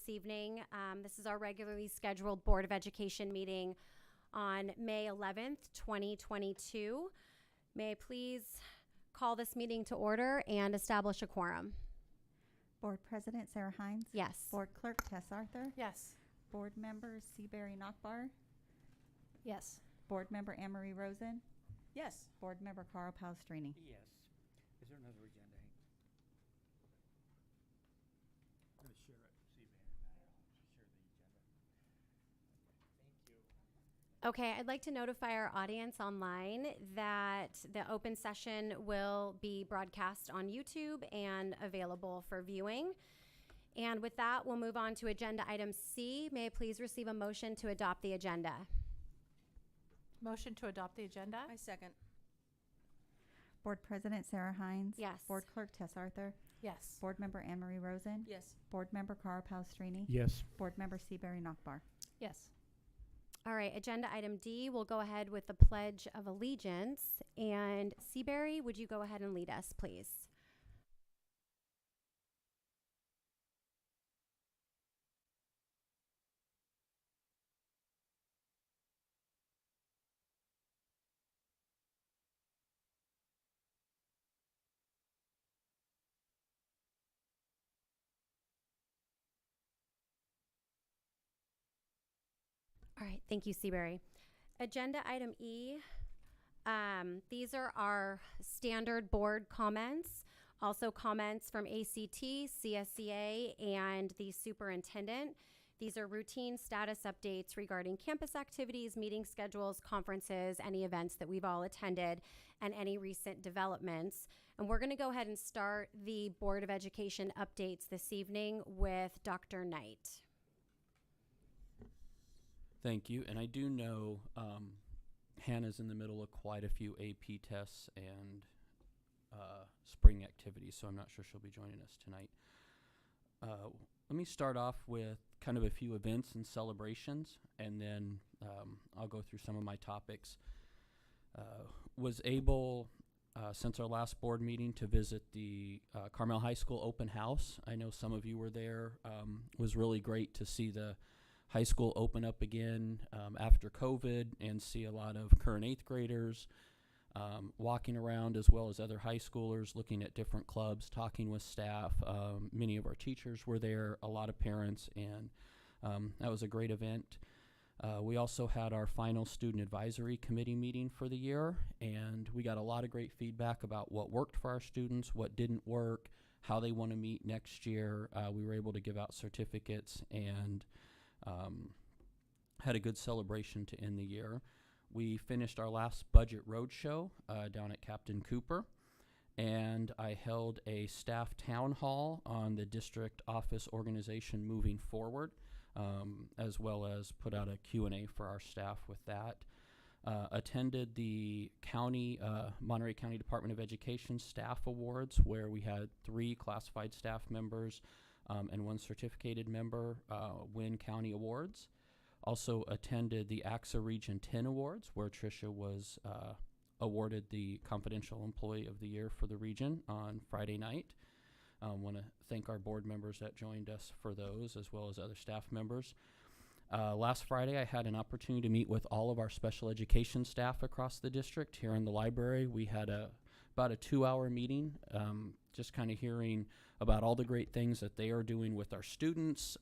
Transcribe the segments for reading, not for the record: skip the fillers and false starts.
this evening. This is our regularly scheduled Board of Education meeting on May 11th, 2022. May I please call this meeting to order and establish a quorum? Board President Sarah Hines. Yes. Board Clerk Tess Arthur. Yes. Board Members Seabury Nockbar. Yes. Board Member Anne-Marie Rosen. Yes. Board Member Carl Palestrini. Yes. Is there another agenda, Hank? I'm going to share it. See if Ann and I share the agenda. Thank you. Okay, I'd like to notify our audience online that the open session will be broadcast on YouTube and available for viewing. And with that, we'll move on to agenda item C. May I please receive a motion to adopt the agenda? Motion to adopt the agenda? I second. Board President Sarah Hines. Yes. Board Clerk Tess Arthur. Yes. Board Member Anne-Marie Rosen. Yes. Board Member Carl Palestrini. Yes. Board Member Seabury Nockbar. Yes. All right, agenda item D, we'll go ahead with the Pledge of Allegiance. And Seabury, would you go ahead and lead us, please? All right, thank you, Seabury. Agenda item E, these are our standard board comments, also comments from ACT, CSCA, and the superintendent. These are routine status updates regarding campus activities, meeting schedules, conferences, any events that we've all attended, and any recent developments. And we're going to go ahead and start the Board of Education updates this evening with Dr. Knight. Thank you. And I do know Hannah's in the middle of quite a few AP tests and spring activities, so I'm not sure she'll be joining us tonight. Let me start off with kind of a few events and celebrations, and then I'll go through some of my topics. Was able, since our last board meeting, to visit the Carmel High School open house. I know some of you were there. Was really great to see the high school open up again after COVID and see a lot of current 8th graders walking around, as well as other high schoolers looking at different clubs, talking with staff. Many of our teachers were there, a lot of parents, and that was a great event. We also had our final student advisory committee meeting for the year, and we got a lot of great feedback about what worked for our students, what didn't work, how they want to meet next year. We were able to give out certificates and had a good celebration to end the year. We finished our last budget roadshow down at Captain Cooper, and I held a staff town hall on the district office organization moving forward, as well as put out a Q&A for our staff with that. Attended the county, Monterey County Department of Education Staff Awards, where we had 3 classified staff members and 1 certificated member win county awards. Also attended the Csca Region 10 Awards, where Tricia was awarded the Confidential Employee of the Year for the region on Friday night. Want to thank our board members that joined us for those, as well as other staff members. Last Friday, I had an opportunity to meet with all of our special education staff across the district here in the library. We had about a 2-hour meeting, just kind of hearing about all the great things that they are doing with our students,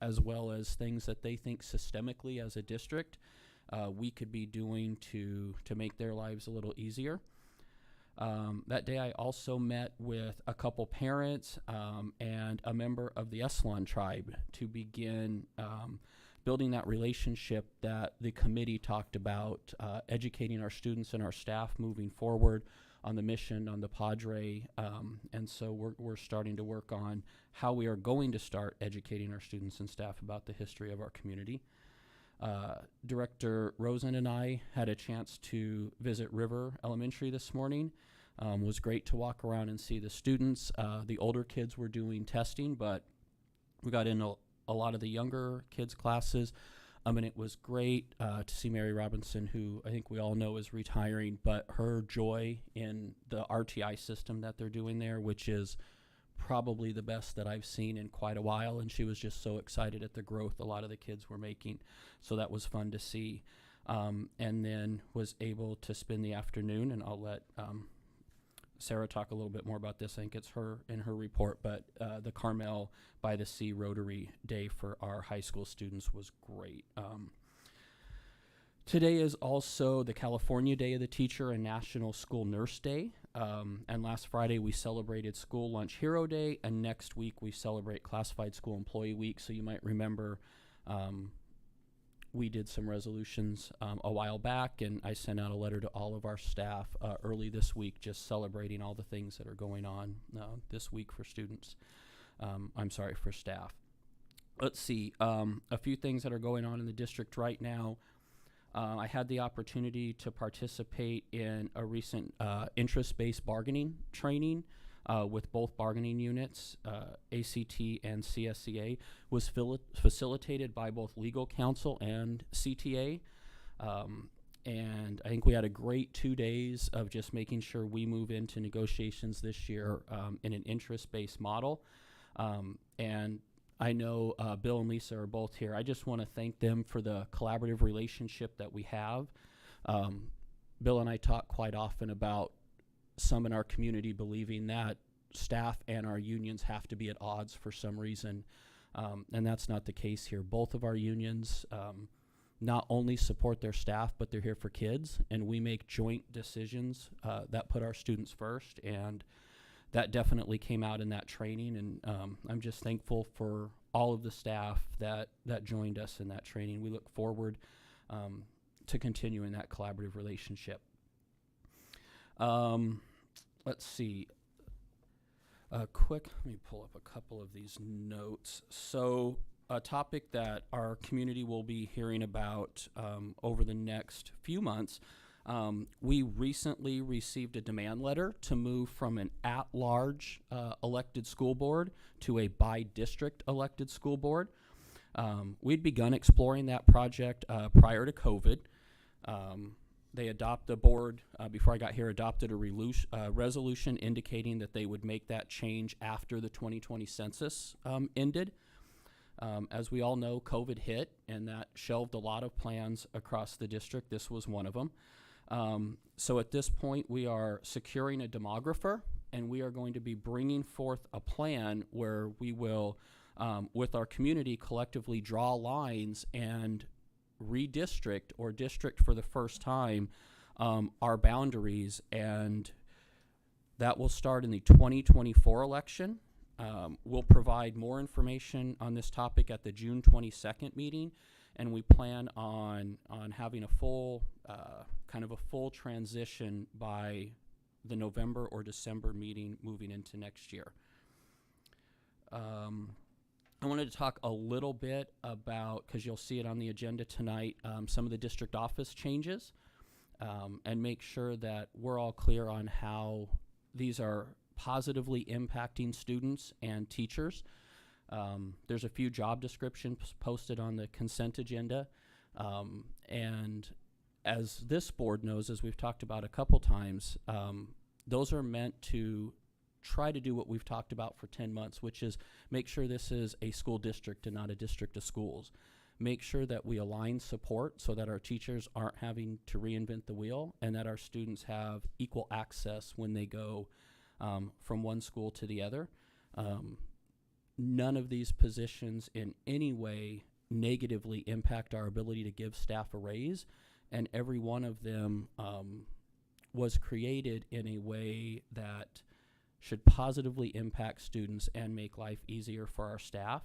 as well as things that they think systemically as a district we could be doing to make their lives a little easier. That day I also met with a couple parents and a member of the Eslan tribe to begin building that relationship that the committee talked about, educating our students and our staff moving forward on the mission, on the Padre, and so we're starting to work on how we are going to start educating our students and staff about the history of our community. Director Rosen and I had a chance to visit River Elementary this morning. Was great to walk around and see the students. The older kids were doing testing, but we got in a lot of the younger kids' classes. And it was great to see Mary Robinson, who I think we all know is retiring, but her joy in the RTI system that they're doing there, which is probably the best that I've seen in quite a while, and she was just so excited at the growth a lot of the kids were making. So that was fun to see. And then was able to spend the afternoon, and I'll let Sarah talk a little bit more about this. I think it's in her report, but the Carmel by the Sea Rotary Day for our high school students was great. Today is also the California Day of the Teacher and National School Nurse Day. And last Friday we celebrated School Lunch Hero Day, and next week we celebrate Classified School Employee Week. So you might remember we did some resolutions a while back, and I sent out a letter to all of our staff early this week just celebrating all the things that are going on this week for students. For staff. Let's see, a few things that are going on in the district right now. I had the opportunity to participate in a recent interest-based bargaining training with both bargaining units, ACT and Csca, was facilitated by both legal counsel and CTA. And I think we had a great 2 days of just making sure we move into negotiations this year in an interest-based model. And I know Bill and Lisa are both here. I just want to thank them for the collaborative relationship that we have. Bill and I talk quite often about some in our community believing that staff and our unions have to be at odds for some reason, and that's not the case here. Both of our unions not only support their staff, but they're here for kids, and we make joint decisions that put our students first, and that definitely came out in that training, and I'm just thankful for all of the staff that joined us in that training. We look forward to continuing that collaborative relationship. Let's see. Let me pull up a couple of these notes. So a topic that our community will be hearing about over the next few months. We recently received a demand letter to move from an at-large elected school board to a by-district elected school board. We'd begun exploring that project prior to COVID. The board, before I got here, adopted a resolution indicating that they would make that change after the 2020 census ended. As we all know, COVID hit, and that shelved a lot of plans across the district. This was one of them. So at this point, we are securing a demographer, and we are going to be bringing forth a plan where we will, with our community, collectively draw lines and redistrict or district for the first time our boundaries, and that will start in the 2024 election. We'll provide more information on this topic at the June 22nd meeting, and we plan on having a full full transition by the November or December meeting moving into next year. I wanted to talk a little bit about, because you'll see it on the agenda tonight, some of the district office changes, and make sure that we're all clear on how these are positively impacting students and teachers. There's a few job descriptions posted on the consent agenda, and as this board knows, as we've talked about a couple times, those are meant to try to do what we've talked about for 10 months, which is make sure this is a school district and not a district of schools. Make sure that we align support so that our teachers aren't having to reinvent the wheel, and that our students have equal access when they go from one school to the other. None of these positions in any way negatively impact our ability to give staff a raise, and every one of them was created in a way that should positively impact students and make life easier for our staff.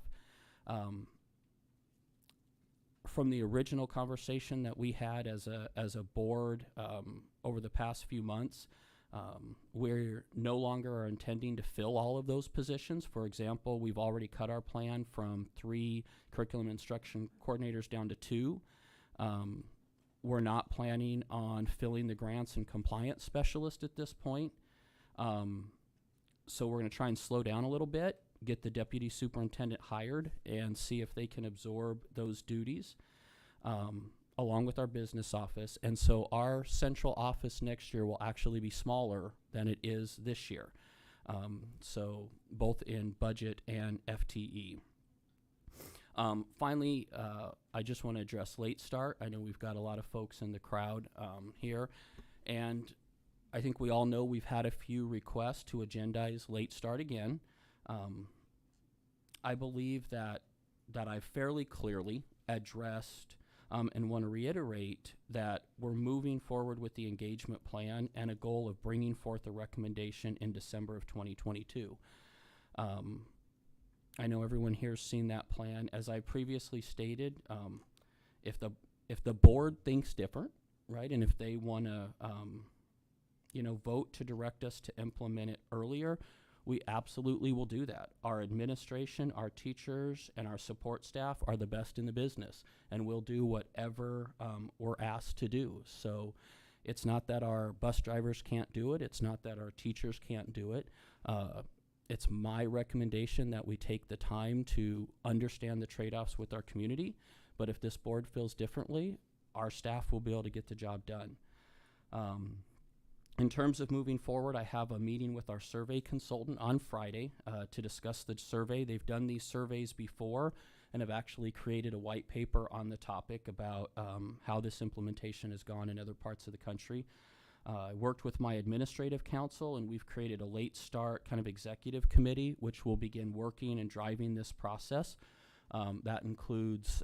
From the original conversation that we had as a board over the past few months, we're no longer are intending to fill all of those positions. For example, we've already cut our plan from 3 curriculum instruction coordinators down to 2. We're not planning on filling the grants and compliance specialist at this point. So we're going to try and slow down a little bit, get the deputy superintendent hired, and see if they can absorb those duties, along with our business office. And so our central office next year will actually be smaller than it is this year. So both in budget and FTE. Finally, I just want to address late start. I know we've got a lot of folks in the crowd here, and I think we all know we've had a few requests to agendize late start again. I believe that I've fairly clearly addressed and want to reiterate that we're moving forward with the engagement plan and a goal of bringing forth a recommendation in December of 2022. I know everyone here's seen that plan. As I previously stated, if the board thinks different, right, and if they want to, vote to direct us to implement it earlier, we absolutely will do that. Our administration, our teachers, and our support staff are the best in the business, and we'll do whatever we're asked to do. So it's not that our bus drivers can't do it. It's not that our teachers can't do it. It's my recommendation that we take the time to understand the trade-offs with our community. But if this board feels differently, our staff will be able to get the job done. In terms of moving forward, I have a meeting with our survey consultant on Friday to discuss the survey. They've done these surveys before and have actually created a white paper on the topic about how this implementation has gone in other parts of the country. I worked with my administrative council, and we've created a late start kind of executive committee, which will begin working and driving this process. That includes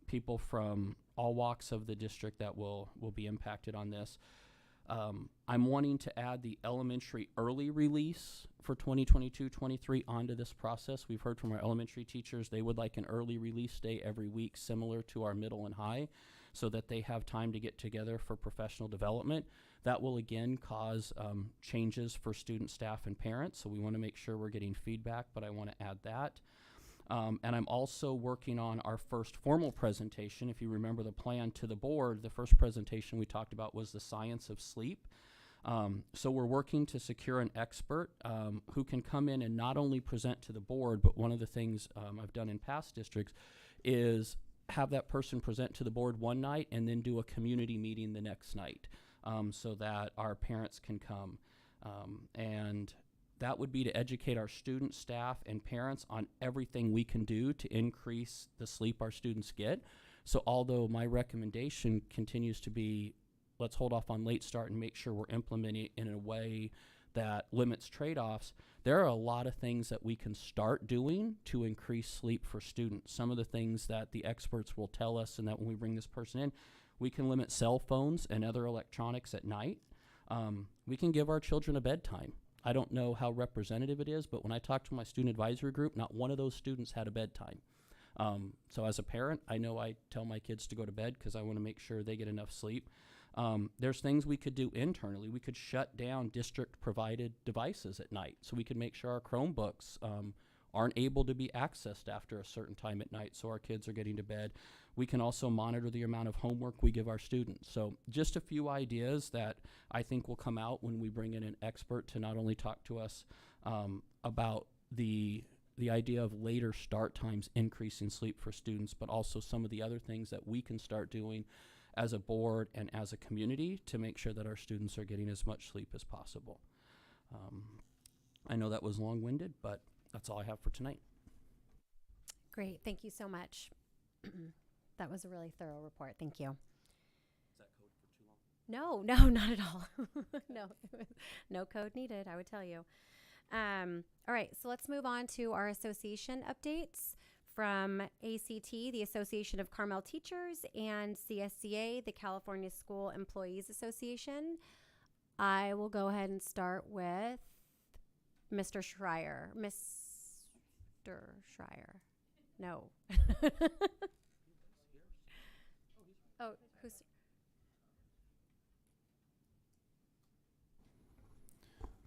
people from all walks of the district that will be impacted on this. I'm wanting to add the elementary early release for 2022-23 onto this process. We've heard from our elementary teachers they would like an early release day every week similar to our middle and high so that they have time to get together for professional development. That will again cause changes for student, staff, and parents, so we want to make sure we're getting feedback, but I want to add that. And I'm also working on our first formal presentation. If you remember the plan to the board, the first presentation we talked about was the science of sleep. So we're working to secure an expert who can come in and not only present to the board, but one of the things I've done in past districts is have that person present to the board one night and then do a community meeting the next night so that our parents can come. And that would be to educate our students, staff, and parents on everything we can do to increase the sleep our students get. So although my recommendation continues to be, let's hold off on late start and make sure we're implementing it in a way that limits trade-offs, there are a lot of things that we can start doing to increase sleep for students. Some of the things that the experts will tell us, and that when we bring this person in, we can limit cell phones and other electronics at night. We can give our children a bedtime. I don't know how representative it is, but when I talked to my student advisory group, not one of those students had a bedtime. So as a parent, I know I tell my kids to go to bed because I want to make sure they get enough sleep. There's things we could do internally. We could shut down district-provided devices at night, so we could make sure our Chromebooks aren't able to be accessed after a certain time at night, so our kids are getting to bed. We can also monitor the amount of homework we give our students. So just a few ideas that I think will come out when we bring in an expert to not only talk to us about the idea of later start times increasing sleep for students, but also some of the other things that we can start doing as a board and as a community to make sure that our students are getting as much sleep as possible. I know that was long-winded, but that's all I have for tonight. Great. Thank you so much. That was a really thorough report. Thank you. Is that code for too long? No, not at all. No code needed, I would tell you. All right, so let's move on to our association updates from ACT, the Association of Carmel Teachers, and Csca, the California School Employees Association. I will go ahead and start with Mr. Schreier. Mr. Schreier. No. Oh, who's...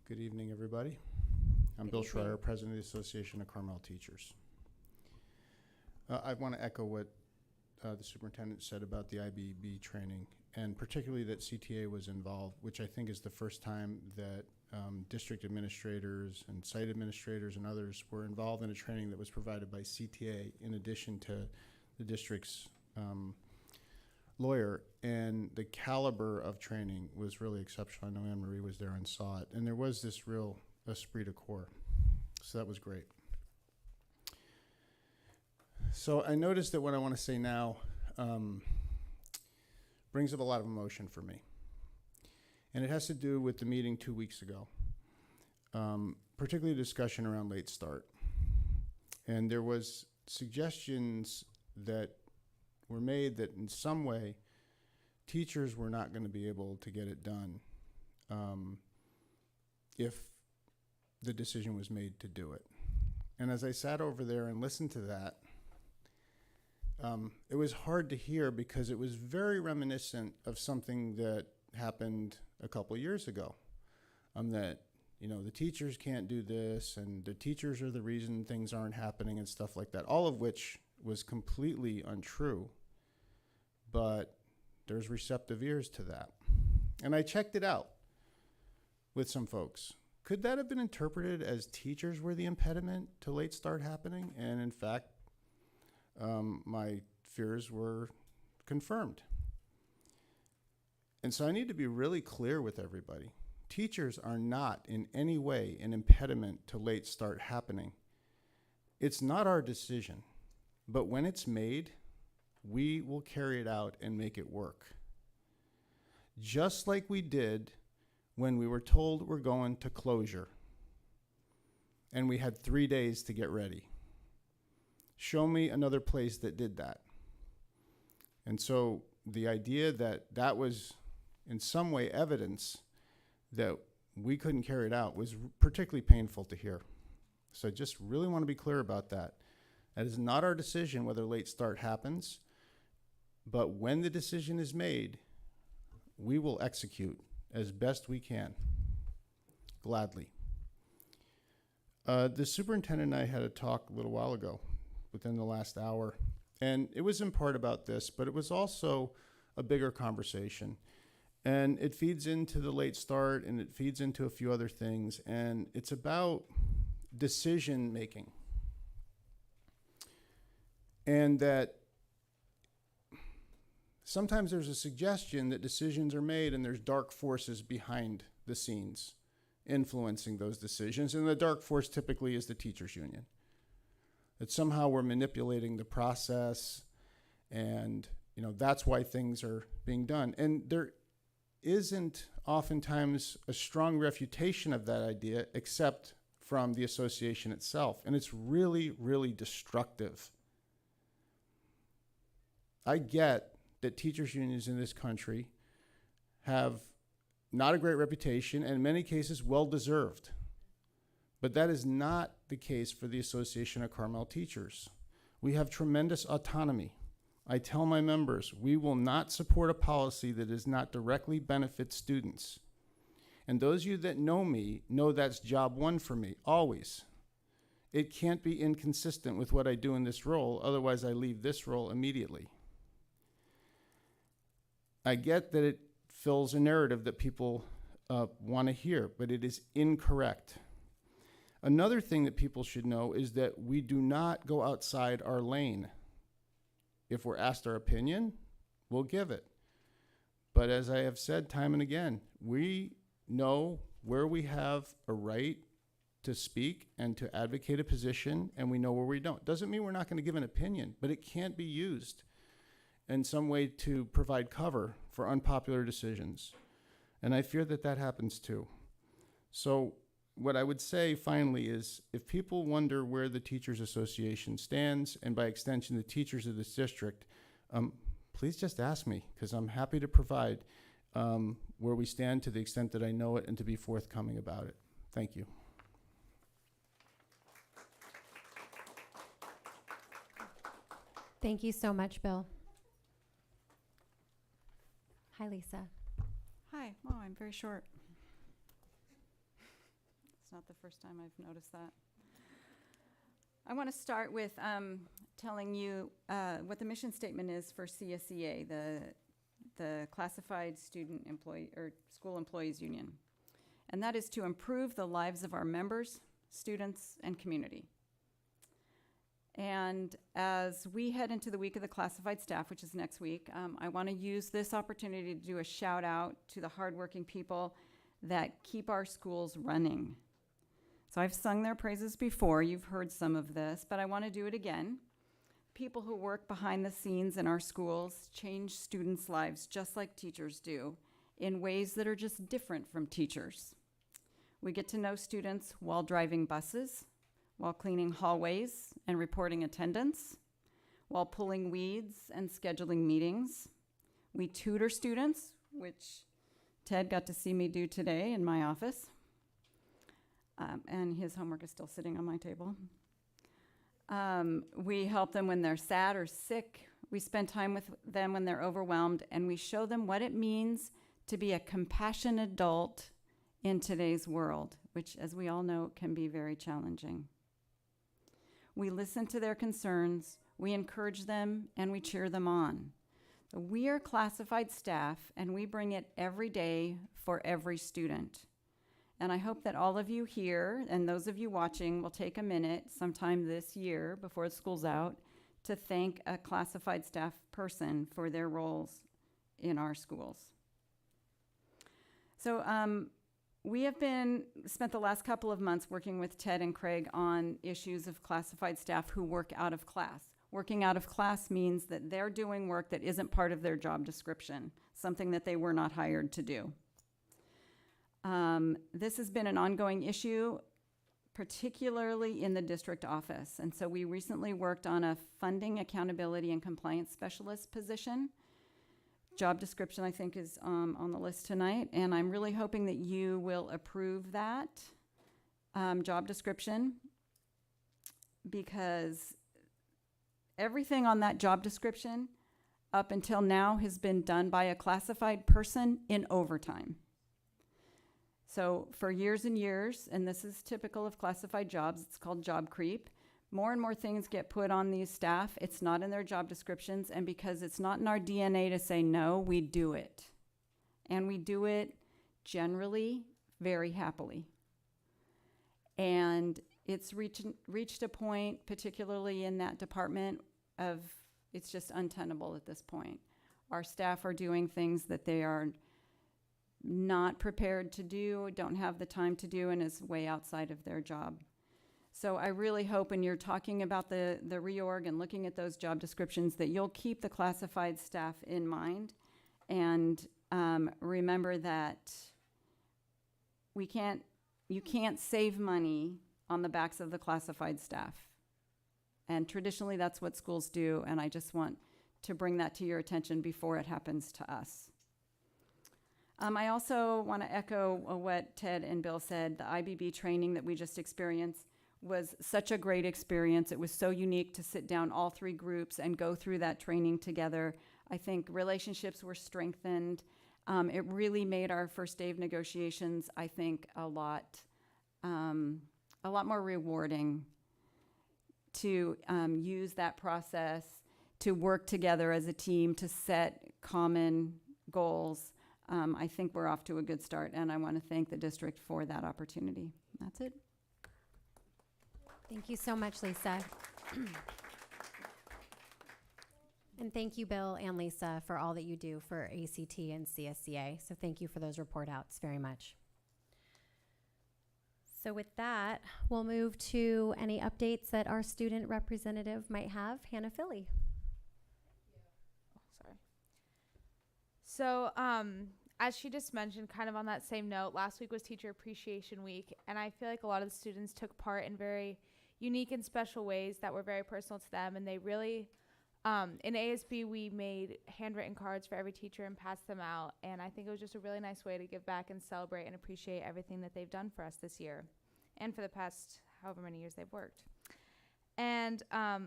Good evening, everybody. I'm Bill Schreier, President of the Association of Carmel Teachers. I want to echo what the superintendent said about the IBB training, and particularly that CTA was involved, which I think is the first time that district administrators and site administrators and others were involved in a training that was provided by CTA in addition to the district's lawyer. And the caliber of training was really exceptional. I know Anne Marie was there and saw it. And there was this real esprit de corps. So that was great. So I noticed that what I want to say now brings up a lot of emotion for me. And it has to do with the meeting 2 weeks ago, particularly discussion around late start. And there was suggestions that were made that in some way teachers were not going to be able to get it done if the decision was made to do it. And as I sat over there and listened to that, it was hard to hear because it was very reminiscent of something that happened a couple years ago. That, you know, the teachers can't do this and the teachers are the reason things aren't happening and stuff like that, all of which was completely untrue. But there's receptive ears to that. And I checked it out with some folks. Could that have been interpreted as teachers were the impediment to late start happening? And in fact, my fears were confirmed. And so I need to be really clear with everybody. Teachers are not in any way an impediment to late start happening. It's not our decision, but when it's made, we will carry it out and make it work. Just like we did when we were told we're going to closure and we had 3 days to get ready. Show me another place that did that. And so the idea that that was in some way evidence that we couldn't carry it out was particularly painful to hear. So I just really want to be clear about that. That is not our decision whether late start happens, but when the decision is made, we will execute as best we can, gladly. The superintendent and I had a talk a little while ago, within the last hour, and it was in part about this, but it was also a bigger conversation. And it feeds into the late start, and it feeds into a few other things, and it's about decision making. And that sometimes there's a suggestion that decisions are made and there's dark forces behind the scenes influencing those decisions, and the dark force typically is the teachers' union. That somehow we're manipulating the process, and that's why things are being done. And there isn't oftentimes a strong refutation of that idea except from the association itself, and it's really, really destructive. I get that teachers' unions in this country have not a great reputation, and in many cases well-deserved. But that is not the case for the Association of Carmel Teachers. We have tremendous autonomy. I tell my members, we will not support a policy that does not directly benefit students. And those of you that know me know that's job one for me, always. It can't be inconsistent with what I do in this role, otherwise I leave this role immediately. I get that it fills a narrative that people want to hear, but it is incorrect. Another thing that people should know is that we do not go outside our lane. If we're asked our opinion, we'll give it. But as I have said time and again, we know where we have a right to speak and to advocate a position, and we know where we don't. Doesn't mean we're not going to give an opinion, but it can't be used in some way to provide cover for unpopular decisions. And I fear that that happens too. So what I would say finally is, if people wonder where the Teachers Association stands, and by extension the teachers of this district, please just ask me, because I'm happy to provide where we stand to the extent that I know it and to be forthcoming about it. Thank you. Thank you so much, Bill. Hi, Lisa. Hi. Oh, I'm very short. It's not the first time I've noticed that. I want to start with telling you what the mission statement is for Csca, the Classified Student Employee or School Employees Union. And that is to improve the lives of our members, students, and community. And as we head into the week of the classified staff, which is next week, I want to use this opportunity to do a shout out to the hardworking people that keep our schools running. So I've sung their praises before. You've heard some of this, but I want to do it again. People who work behind the scenes in our schools change students' lives just like teachers do, in ways that are just different from teachers. We get to know students while driving buses, while cleaning hallways and reporting attendance, while pulling weeds and scheduling meetings. We tutor students, which Ted got to see me do today in my office. And his homework is still sitting on my table. We help them when they're sad or sick. We spend time with them when they're overwhelmed, and we show them what it means to be a compassionate adult in today's world, which, as we all know, can be very challenging. We listen to their concerns, we encourage them, and we cheer them on. We are classified staff, and we bring it every day for every student. And I hope that all of you here and those of you watching will take a minute sometime this year before school's out to thank a classified staff person for their roles in our schools. So we have spent the last couple of months working with Ted and Craig on issues of classified staff who work out of class. Working out of class means that they're doing work that isn't part of their job description, something that they were not hired to do. This has been an ongoing issue, particularly in the district office. And so we recently worked on a funding, accountability, and compliance specialist position. Job description, I think, is on the list tonight. And I'm really hoping that you will approve that job description, because everything on that job description up until now has been done by a classified person in overtime. So for years and years, and this is typical of classified jobs, it's called job creep. More and more things get put on these staff. It's not in their job descriptions, and because it's not in our DNA to say no, we do it. And we do it generally very happily. And it's reached a point, particularly in that department, of it's just untenable at this point. Our staff are doing things that they are not prepared to do, don't have the time to do, and is way outside of their job. So I really hope when you're talking about the reorg and looking at those job descriptions that you'll keep the classified staff in mind, and remember that you can't save money on the backs of the classified staff. And traditionally that's what schools do, and I just want to bring that to your attention before it happens to us. I also want to echo what Ted and Bill said. The IBB training that we just experienced was such a great experience. It was so unique to sit down all three groups and go through that training together. I think relationships were strengthened. It really made our first day of negotiations, I think, a lot more rewarding to use that process, to work together as a team, to set common goals. I think we're off to a good start, and I want to thank the district for that opportunity. That's it. Thank you so much, Lisa. And thank you, Bill and Lisa, for all that you do for ACT and Csca. So thank you for those report outs very much. So with that, we'll move to any updates that our student representative might have. Hannah Philly. Sorry. So, as she just mentioned, kind of on that same note, last week was Teacher Appreciation Week, and I feel like a lot of the students took part in very unique and special ways that were very personal to them, and they really, in ASB, we made handwritten cards for every teacher and passed them out, and I think it was just a really nice way to give back and celebrate and appreciate everything that they've done for us this year, and for the past however many years they've worked. And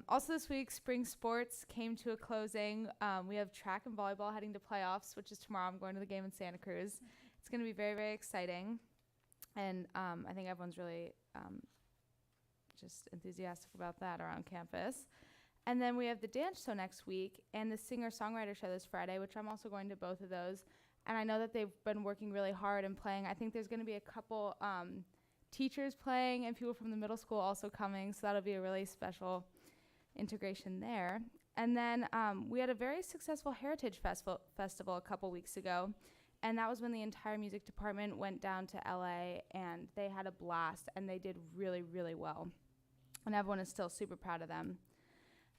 also this week, spring sports came to a closing. We have track and volleyball heading to playoffs, which is tomorrow. I'm going to the game in Santa Cruz. It's going to be very, very exciting. And I think everyone's really just enthusiastic about that around campus. And then we have the dance show next week and the singer-songwriter show this Friday, which I'm also going to both of those. And I know that they've been working really hard and playing. I think there's going to be a couple teachers playing and people from the middle school also coming, so that'll be a really special integration there. And then we had a very successful Heritage Festival a couple weeks ago, And that was when the entire music department went down to LA, and they had a blast, and they did really, really well. And everyone is still super proud of them.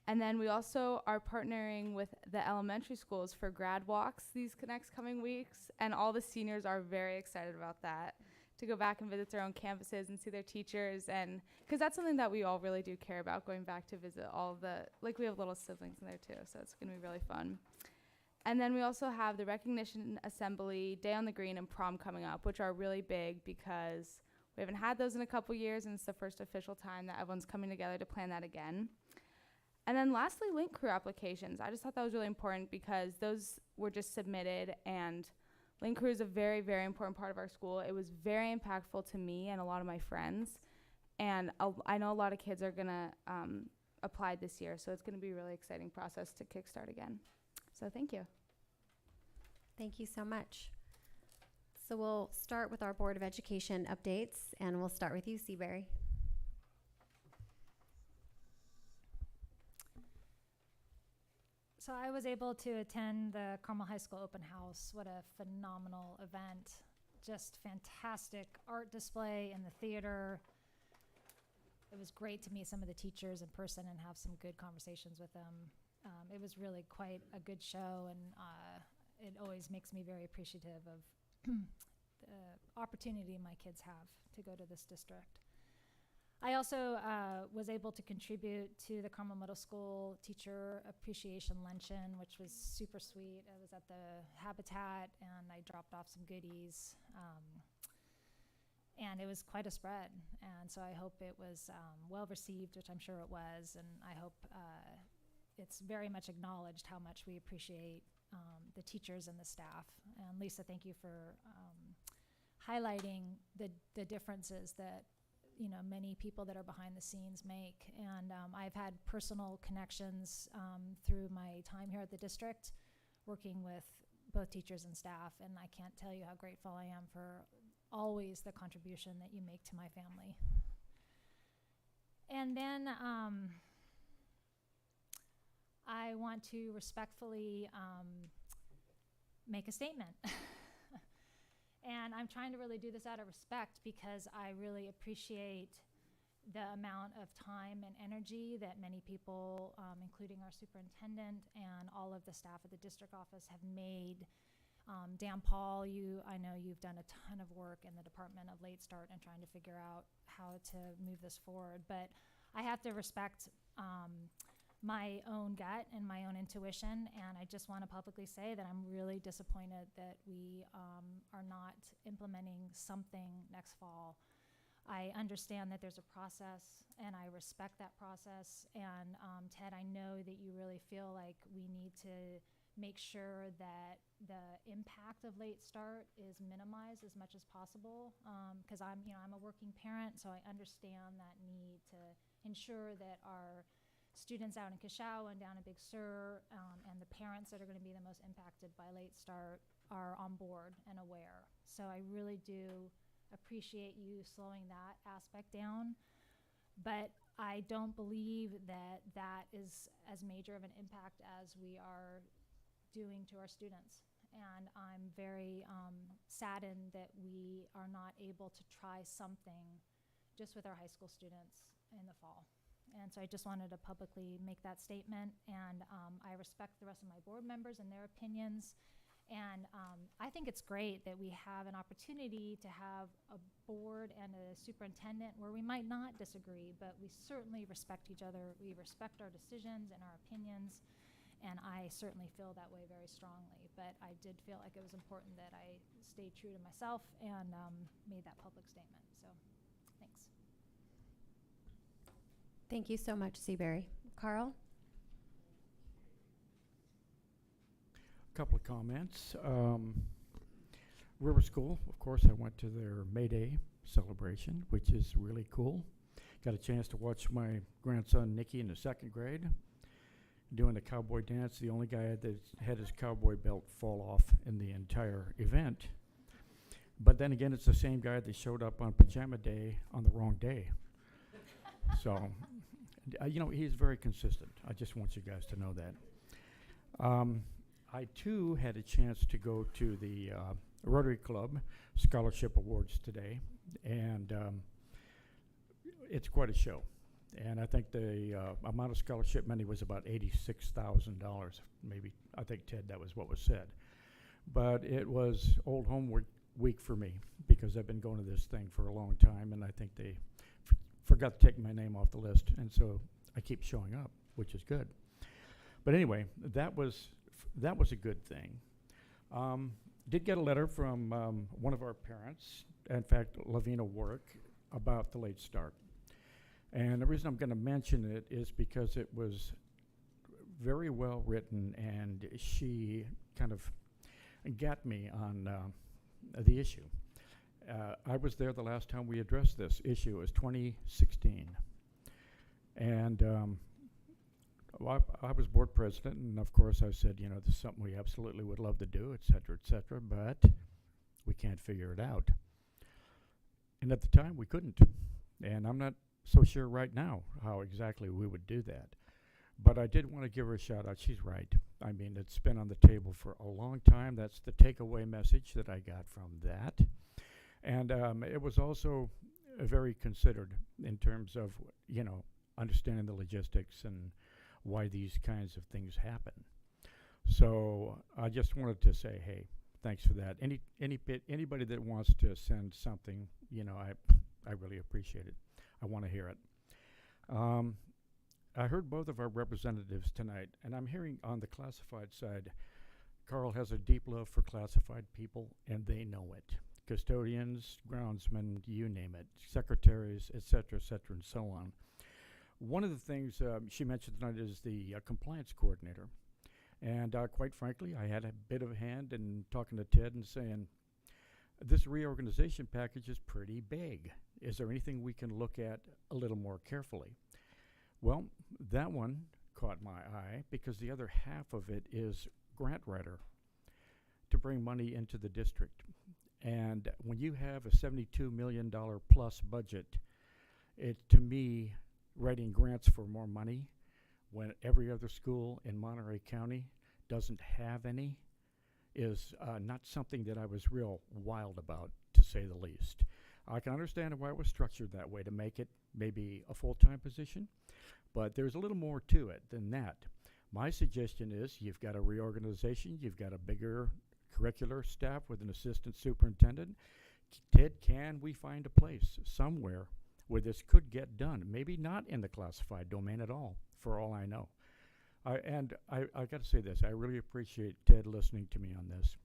And then we also are partnering with the elementary schools for grad walks these next coming weeks, and all the seniors are very excited about that, to go back and visit their own campuses and see their teachers, and because that's something that we all really do care about, going back to visit all the, like, we have little siblings in there too, so it's going to be really fun. And then we also have the recognition assembly, Day on the Green, and prom coming up, which are really big because we haven't had those in a couple years, and it's the first official time that everyone's coming together to plan that again. And then lastly, link crew applications. I just thought that was really important because those were just submitted, and link crew is a very, very important part of our school. It was very impactful to me and a lot of my friends, and I know a lot of kids are gonna apply this year, so it's gonna be a really exciting process to kickstart again. So thank you. Thank you so much. So we'll start with our Board of Education updates, and we'll start with you, Seabury. So I was able to attend the Carmel High School open house. What a phenomenal event. Just fantastic art display in the theater. It was great to meet some of the teachers in person and have some good conversations with them. It was really quite a good show, and it always makes me very appreciative of the opportunity my kids have to go to this district. I also was able to contribute to the Carmel Middle School Teacher Appreciation Luncheon, which was super sweet. I was at the Habitat, and I dropped off some goodies. And it was quite a spread. And so I hope it was well received, which I'm sure it was. And I hope it's very much acknowledged how much we appreciate the teachers and the staff. And Lisa, thank you for highlighting the differences that many people that are behind the scenes make. And I've had personal connections through my time here at the district, working with both teachers and staff, and I can't tell you how grateful I am for always the contribution that you make to my family. And then I want to respectfully make a statement. And I'm trying to really do this out of respect because I really appreciate the amount of time and energy that many people, including our superintendent and all of the staff at the district office, have made. Dan Paul, I know you've done a ton of work in the Department of Late Start and trying to figure out how to move this forward. But I have to respect my own gut and my own intuition, and I just want to publicly say that I'm really disappointed that we are not implementing something next fall. I understand that there's a process, and I respect that process, and Ted, I know that you really feel like we need to make sure that the impact of Late Start is minimized as much as possible, because I'm a working parent, so I understand that need to ensure that our students out in Csca and down in Big Sur, and the parents that are going to be the most impacted by Late Start are on board and aware. So I really do appreciate you slowing that aspect down, but I don't believe that that is as major of an impact as we are doing to our students. And I'm very saddened that we are not able to try something just with our high school students in the fall. And so I just wanted to publicly make that statement, and I respect the rest of my board members and their opinions. And I think it's great that we have an opportunity to have a board and a superintendent where we might not disagree, but we certainly respect each other. We respect our decisions and our opinions, and I certainly feel that way very strongly. But I did feel like it was important that I stayed true to myself and made that public statement. So thanks. Thank you so much, Seabury. Carl? Couple of comments. River School, of course, I went to their May Day celebration, which is really cool. Got a chance to watch my grandson, Nicky, in the 2nd grade, doing the cowboy dance. The only guy that had his cowboy belt fall off in the entire event. But then again, it's the same guy that showed up on Pajama Day on the wrong day. So, he's very consistent. I just want you guys to know that. I, too, had a chance to go to the Rotary Club Scholarship Awards today, and it's quite a show. And I think the amount of scholarship money was about $86,000, maybe. I think, Ted, that was what was said. But it was old homework week for me because I've been going to this thing for a long time, and I think they forgot to take my name off the list, and so I keep showing up, which is good. But anyway, that was a good thing. Did get a letter from one of our parents, in fact, Lavina Warwick, about the late start. And the reason I'm going to mention it is because it was very well written, and she kind of got me on the issue. I was there the last time we addressed this issue. It was 2016. And I was board president, and of course I said, you know, this is something we absolutely would love to do, et cetera, but we can't figure it out. And at the time, we couldn't. And I'm not so sure right now how exactly we would do that. But I did want to give her a shout out. She's right. I mean, it's been on the table for a long time. That's the takeaway message that I got from that. And it was also very considered in terms of, you know, understanding the logistics and why these kinds of things happen. So I just wanted to say, hey, thanks for that. Anybody that wants to send something, you know, I really appreciate it. I want to hear it. I heard both of our representatives tonight, and I'm hearing on the classified side, Carl has a deep love for classified people, and they know it. Custodians, groundsmen, you name it, secretaries, et cetera, and so on. One of the things she mentioned tonight is the compliance coordinator. And quite frankly, I had a bit of a hand in talking to Ted and saying, this reorganization package is pretty big. Is there anything we can look at a little more carefully? Well, that one caught my eye because the other half of it is grant writer to bring money into the district. And when you have a $72 million plus budget, it, to me, writing grants for more money when every other school in Monterey County doesn't have any is not something that I was real wild about, to say the least. I can understand why it was structured that way, to make it maybe a full-time position, but there's a little more to it than that. My suggestion is you've got a reorganization, you've got a bigger curricular staff with an assistant superintendent. Ted, can we find a place somewhere where this could get done? Maybe not in the classified domain at all, for all I know. I got to say this, I really appreciate Ted listening to me on this.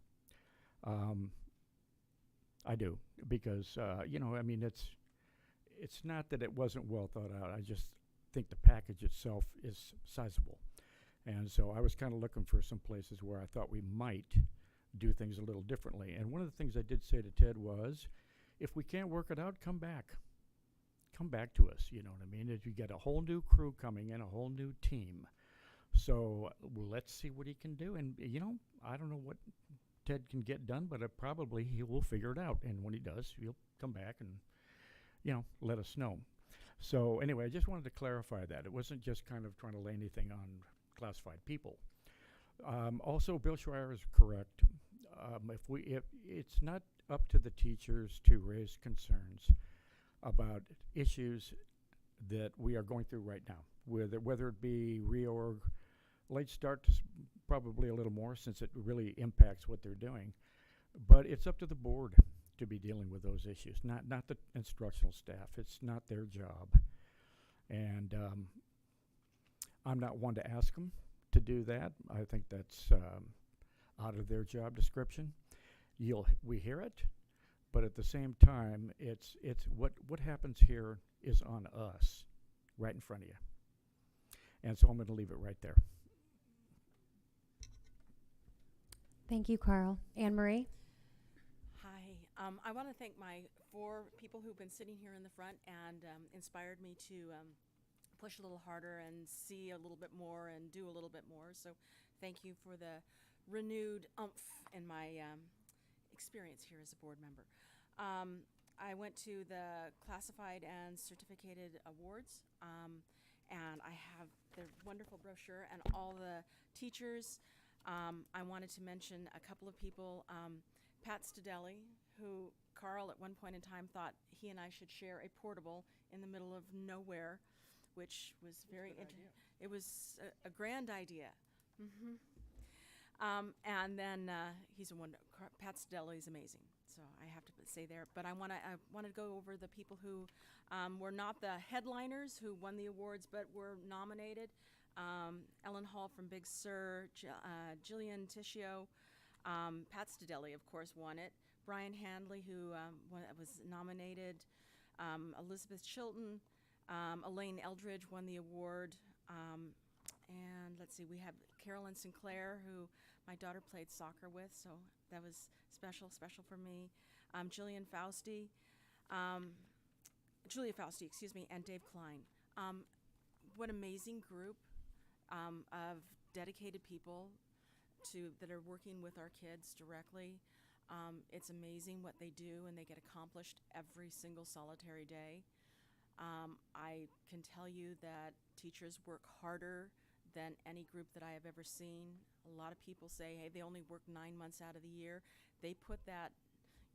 I do, because, you know, I mean, it's not that it wasn't well thought out. I just think the package itself is sizable. And so I was kind of looking for some places where I thought we might do things a little differently. And one of the things I did say to Ted was, if we can't work it out, come back. Come back to us, you know what I mean? If you get a whole new crew coming in, a whole new team. So let's see what he can do. And, you know, I don't know what Ted can get done, but probably he will figure it out. And when he does, he'll come back and, you know, let us know. So anyway, I just wanted to clarify that. It wasn't just kind of trying to lay anything on classified people. Also, Bill Schreier is correct. If it's not up to the teachers to raise concerns about issues that we are going through right now, whether it be reorg, late start to probably a little more since it really impacts what they're doing. But it's up to the board to be dealing with those issues, not the instructional staff. It's not their job. And I'm not one to ask them to do that. I think that's out of their job description. We hear it, but at the same time, it's what happens here is on us, right in front of you. And so I'm going to leave it right there. Thank you, Carl. Anne Marie? Hi. I want to thank my 4 people who've been sitting here in the front and inspired me to push a little harder and see a little bit more and do a little bit more. So thank you for the renewed oomph in my experience here as a board member. I went to the classified and certificated awards, and I have the wonderful brochure and all the teachers. I wanted to mention a couple of people. Pat Stadelli, who Carl at one point in time thought he and I should share a portable in the middle of nowhere, which was very interesting. It was a grand idea. hmm and then he's a wonder. Pat Stadelli is amazing, so I have to say there. But I want to go over the people who were not the headliners who won the awards, but were nominated. Ellen Hall from Big Sur, Jillian Tishio, Pat Stadelli, of course, won it. Brian Handley, who was nominated. Elizabeth Chilton, Elaine Eldridge won the award. And let's see, we have Carolyn Sinclair, who my daughter played soccer with, so that was special for me. Julia Fausti, excuse me, and Dave Klein. What amazing group of dedicated people that are working with our kids directly. It's amazing what they do, and they get accomplished every single solitary day. I can tell you that teachers work harder than any group that I have ever seen. A lot of people say, hey, they only work 9 months out of the year. They put that,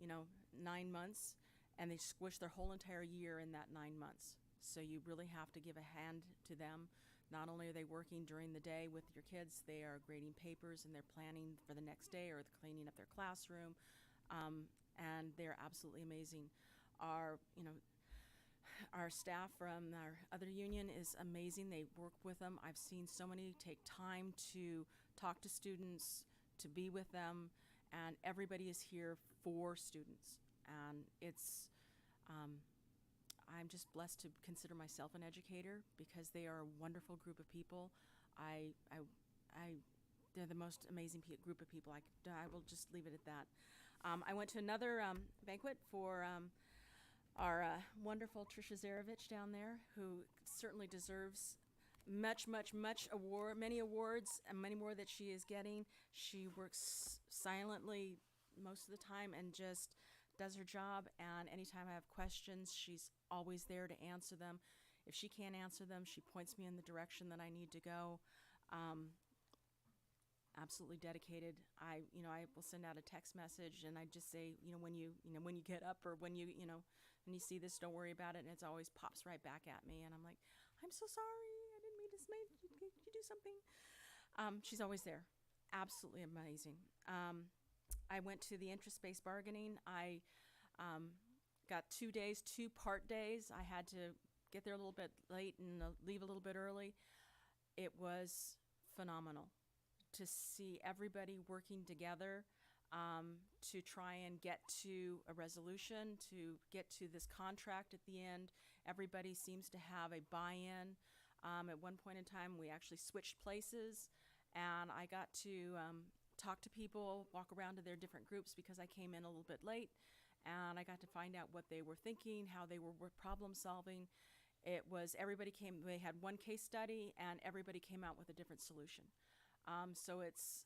9 months, and they squish their whole entire year in that 9 months. So you really have to give a hand to them. Not only are they working during the day with your kids, they are grading papers and they're planning for the next day or cleaning up their classroom, and they're absolutely amazing. Our staff from our other union is amazing. They work with them. I've seen so many take time to talk to students, to be with them, and everybody is here for students. And I'm just blessed to consider myself an educator because they are a wonderful group of people. They're the most amazing group of people. I will just leave it at that. I went to another banquet for our wonderful Tricia Zarovich down there, who certainly deserves many awards, and many more that she is getting. She works silently most of the time and just does her job, and anytime I have questions, she's always there to answer them. If she can't answer them, she points me in the direction that I need to go. Absolutely dedicated. I will send out a text message, and I just say, when you get up, or when you see this, don't worry about it, and it always pops right back at me, and I'm like, I'm so sorry, I didn't mean to did you do something? She's always there. Absolutely amazing. I went to the interest-based bargaining. I got 2 days, 2 part days. I had to get there a little bit late and leave a little bit early. It was phenomenal to see everybody working together to try and get to a resolution, to get to this contract at the end. Everybody seems to have a buy-in. At one point in time, we actually switched places, and I got to talk to people, walk around to their different groups because I came in a little bit late, and I got to find out what they were thinking, how they were problem solving. It was they had one case study, and everybody came out with a different solution. So it's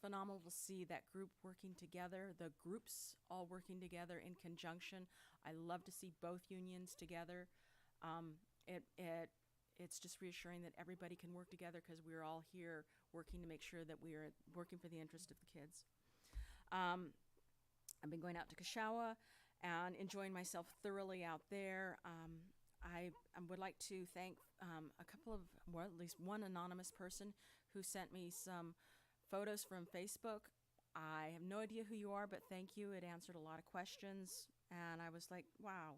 phenomenal to see that group working together, the groups all working together in conjunction. I love to see both unions together. It's just reassuring that everybody can work together because we're all here working to make sure that we are working for the interest of the kids. I've been going out to Csca and enjoying myself thoroughly out there. I would like to thank at least one anonymous person who sent me some photos from Facebook. I have no idea who you are, but thank you. It answered a lot of questions, and I was like, wow.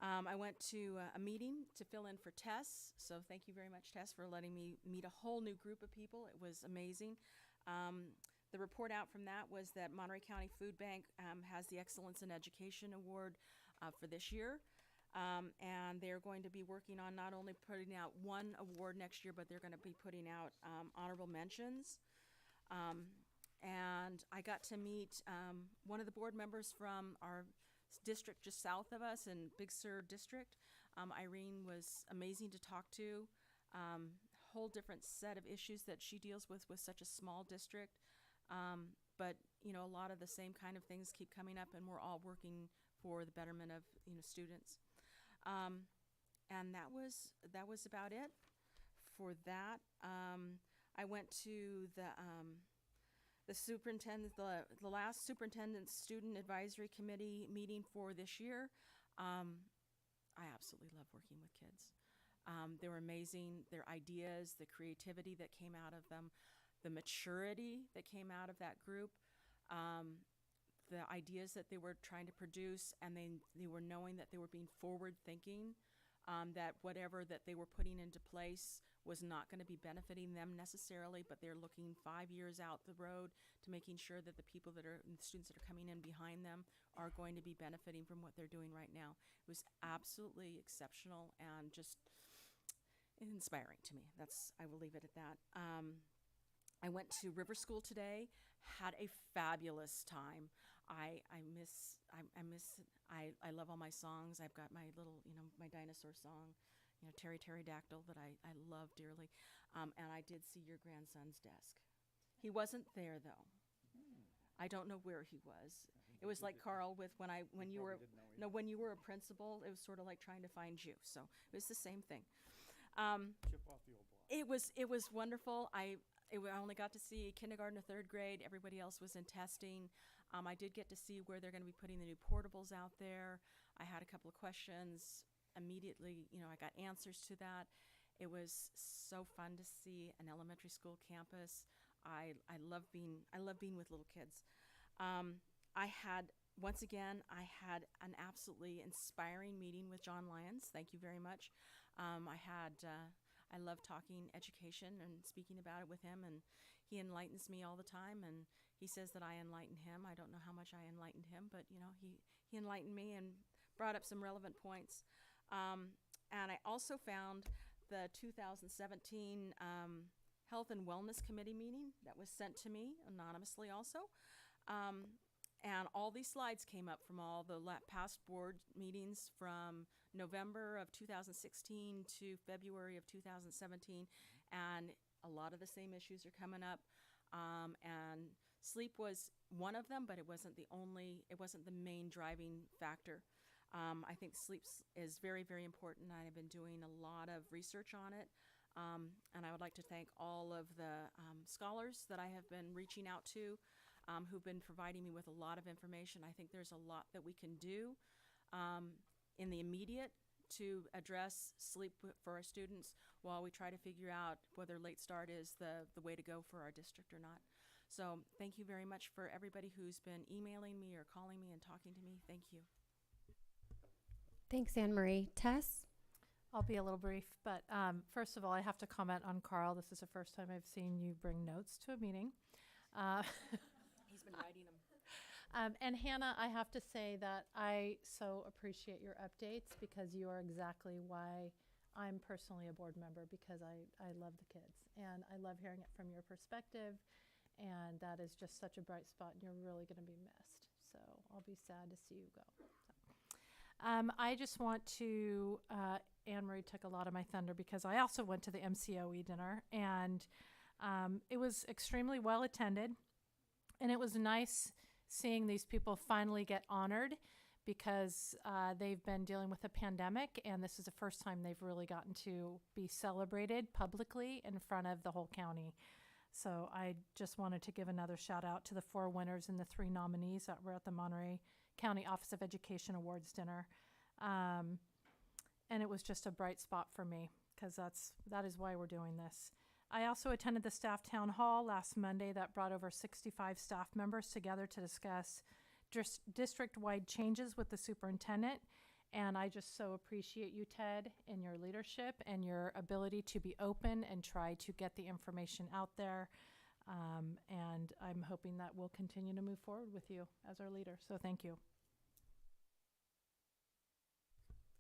I went to a meeting to fill in for Tess, so thank you very much, Tess, for letting me meet a whole new group of people. It was amazing. The report out from that was that Monterey County Food Bank has the Excellence in Education Award for this year. And they're going to be working on not only putting out one award next year, but they're going to be putting out honorable mentions. And I got to meet one of the board members from our district just south of us in Big Sur District. Irene was amazing to talk to. Whole different set of issues that she deals with such a small district. But a lot of the same kind of things keep coming up, and we're all working for the betterment of students. And that was about it for that. I went to the superintendent, the last superintendent student advisory committee meeting for this year. I absolutely love working with kids. They were amazing. Their ideas, the creativity that came out of them, the maturity that came out of that group, the ideas that they were trying to produce, and they were knowing that they were being forward-thinking, that whatever that they were putting into place was not going to be benefiting them necessarily, but they're looking 5 years out the road to making sure that the people that are, the students that are coming in behind them are going to be benefiting from what they're doing right now. It was absolutely exceptional and just inspiring to me. I will leave it at that. I went to River School today, had a fabulous time. I love all my songs. I've got my little, my dinosaur song, Terry Pterodactyl that I love dearly. And I did see your grandson's desk. He wasn't there though. I don't know where he was. It was like Carl when you were a principal, it was sort of like trying to find you. So it was the same thing. Chip off the old block. It was wonderful. I only got to see kindergarten to third grade. Everybody else was in testing. I did get to see where they're going to be putting the new portables out there. I had a couple of questions. Immediately, I got answers to that. It was so fun to see an elementary school campus. I love being with little kids. I had an absolutely inspiring meeting with John Lyons. Thank you very much. I love talking education and speaking about it with him, and he enlightens me all the time, and he says that I enlighten him. I don't know how much I enlightened him, but he enlightened me and brought up some relevant points. And I also found the 2017 Health and Wellness Committee meeting that was sent to me anonymously also. And all these slides came up from all the past board meetings from November of 2016 to February of 2017. And a lot of the same issues are coming up. And sleep was one of them, but it wasn't the main driving factor. I think sleep is very, very important. I've been doing a lot of research on it. And I would like to thank all of the scholars that I have been reaching out to, who've been providing me with a lot of information. I think there's a lot that we can do in the immediate to address sleep for our students while we try to figure out whether late start is the way to go for our district or not. So thank you very much for everybody who's been emailing me or calling me and talking to me. Thank you. Thanks, Anne Marie. Tess? I'll be a little brief, but first of all, I have to comment on Carl. This is the first time I've seen you bring notes to a meeting. He's been writing them. And Hannah, I have to say that I so appreciate your updates because you are exactly why I'm personally a board member, because I love the kids and I love hearing it from your perspective, and that is just such a bright spot and you're really going to be missed. So I'll be sad to see you go. I just want to, Anne-Marie took a lot of my thunder because I also went to the MCOE dinner, and it was extremely well attended, and it was nice seeing these people finally get honored because they've been dealing with a pandemic, and this is the first time they've really gotten to be celebrated publicly in front of the whole county. So I just wanted to give another shout out to the 4 winners and the 3 nominees that were at the Monterey County Office of Education Awards dinner. And it was just a bright spot for me because that is why we're doing this. I also attended the staff town hall last Monday that brought over 65 staff members together to discuss district-wide changes with the superintendent. And I just so appreciate you, Ted, and your leadership and your ability to be open and try to get the information out there. And I'm hoping that we'll continue to move forward with you as our leader. So thank you.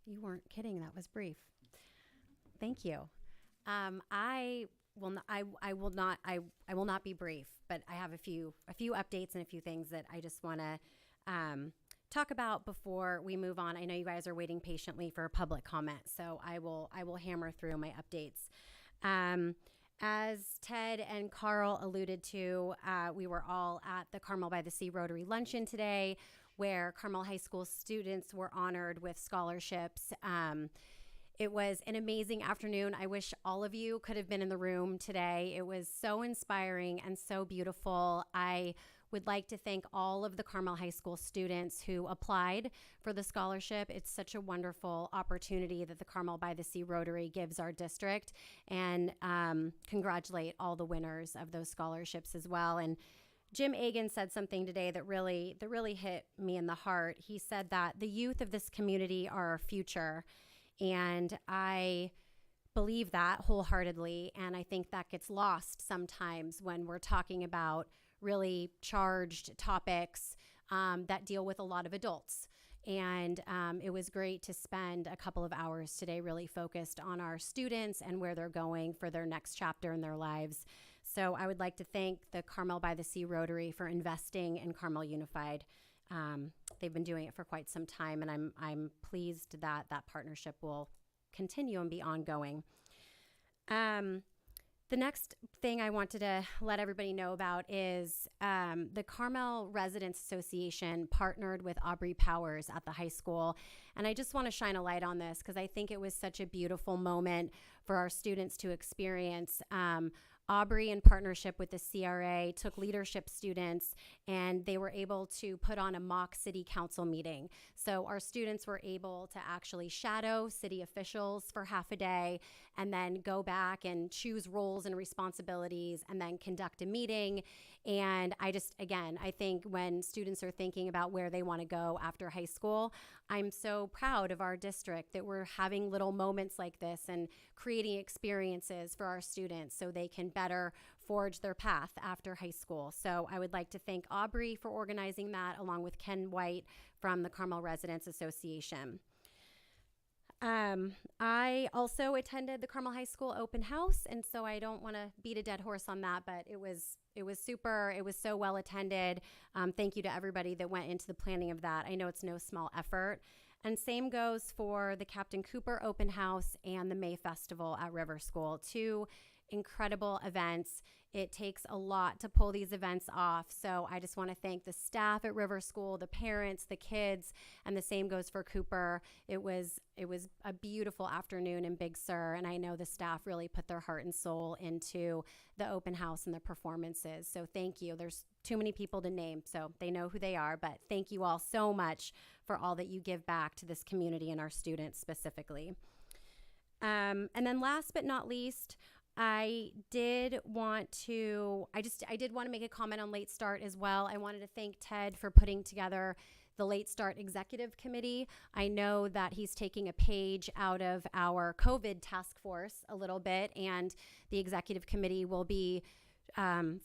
You weren't kidding. That was brief. Thank you. I will not be brief, but I have a few updates and a few things that I just want to talk about before we move on. I know you guys are waiting patiently for public comment, so I will hammer through my updates. As Ted and Carl alluded to, we were all at the Carmel by the Sea Rotary Luncheon today, where Carmel High School students were honored with scholarships. It was an amazing afternoon. I wish all of you could have been in the room today. It was so inspiring and so beautiful. I would like to thank all of the Carmel High School students who applied for the scholarship. It's such a wonderful opportunity that the Carmel by the Sea Rotary gives our district, and congratulate all the winners of those scholarships as well. And Jim Agan said something today that really hit me in the heart. He said that the youth of this community are our future, and I believe that wholeheartedly, and I think that gets lost sometimes when we're talking about really charged topics that deal with a lot of adults. And it was great to spend a couple of hours today really focused on our students and where they're going for their next chapter in their lives. So I would like to thank the Carmel by the Sea Rotary for investing in Carmel Unified. They've been doing it for quite some time, and I'm pleased that that partnership will continue and be ongoing. The next thing I wanted to let everybody know about is the Carmel Residents Association partnered with Aubrey Powers at the high school. And I just want to shine a light on this because I think it was such a beautiful moment for our students to experience. Aubrey, in partnership with the CRA, took leadership students and they were able to put on a mock city council meeting. So our students were able to actually shadow city officials for half a day and then go back and choose roles and responsibilities and then conduct a meeting. And I think when students are thinking about where they want to go after high school, I'm so proud of our district that we're having little moments like this and creating experiences for our students so they can better forge their path after high school. So I would like to thank Aubrey for organizing that, along with Ken White from the Carmel Residents Association. I also attended the Carmel High School open house, and so I don't want to beat a dead horse on that, but it was super. It was so well attended. Thank you to everybody that went into the planning of that. I know it's no small effort. And same goes for the Captain Cooper open house and the May Festival at River School. Two incredible events. It takes a lot to pull these events off. So I just want to thank the staff at River School, the parents, the kids, and the same goes for Cooper. It was a beautiful afternoon in Big Sur, and I know the staff really put their heart and soul into the open house and the performances. So thank you. There's too many people to name, so they know who they are, but thank you all so much for all that you give back to this community and our students specifically. And then last but not least, I did want to make a comment on Late Start as well. I wanted to thank Ted for putting together the Late Start Executive Committee. I know that he's taking a page out of our COVID task force a little bit, and the Executive Committee will be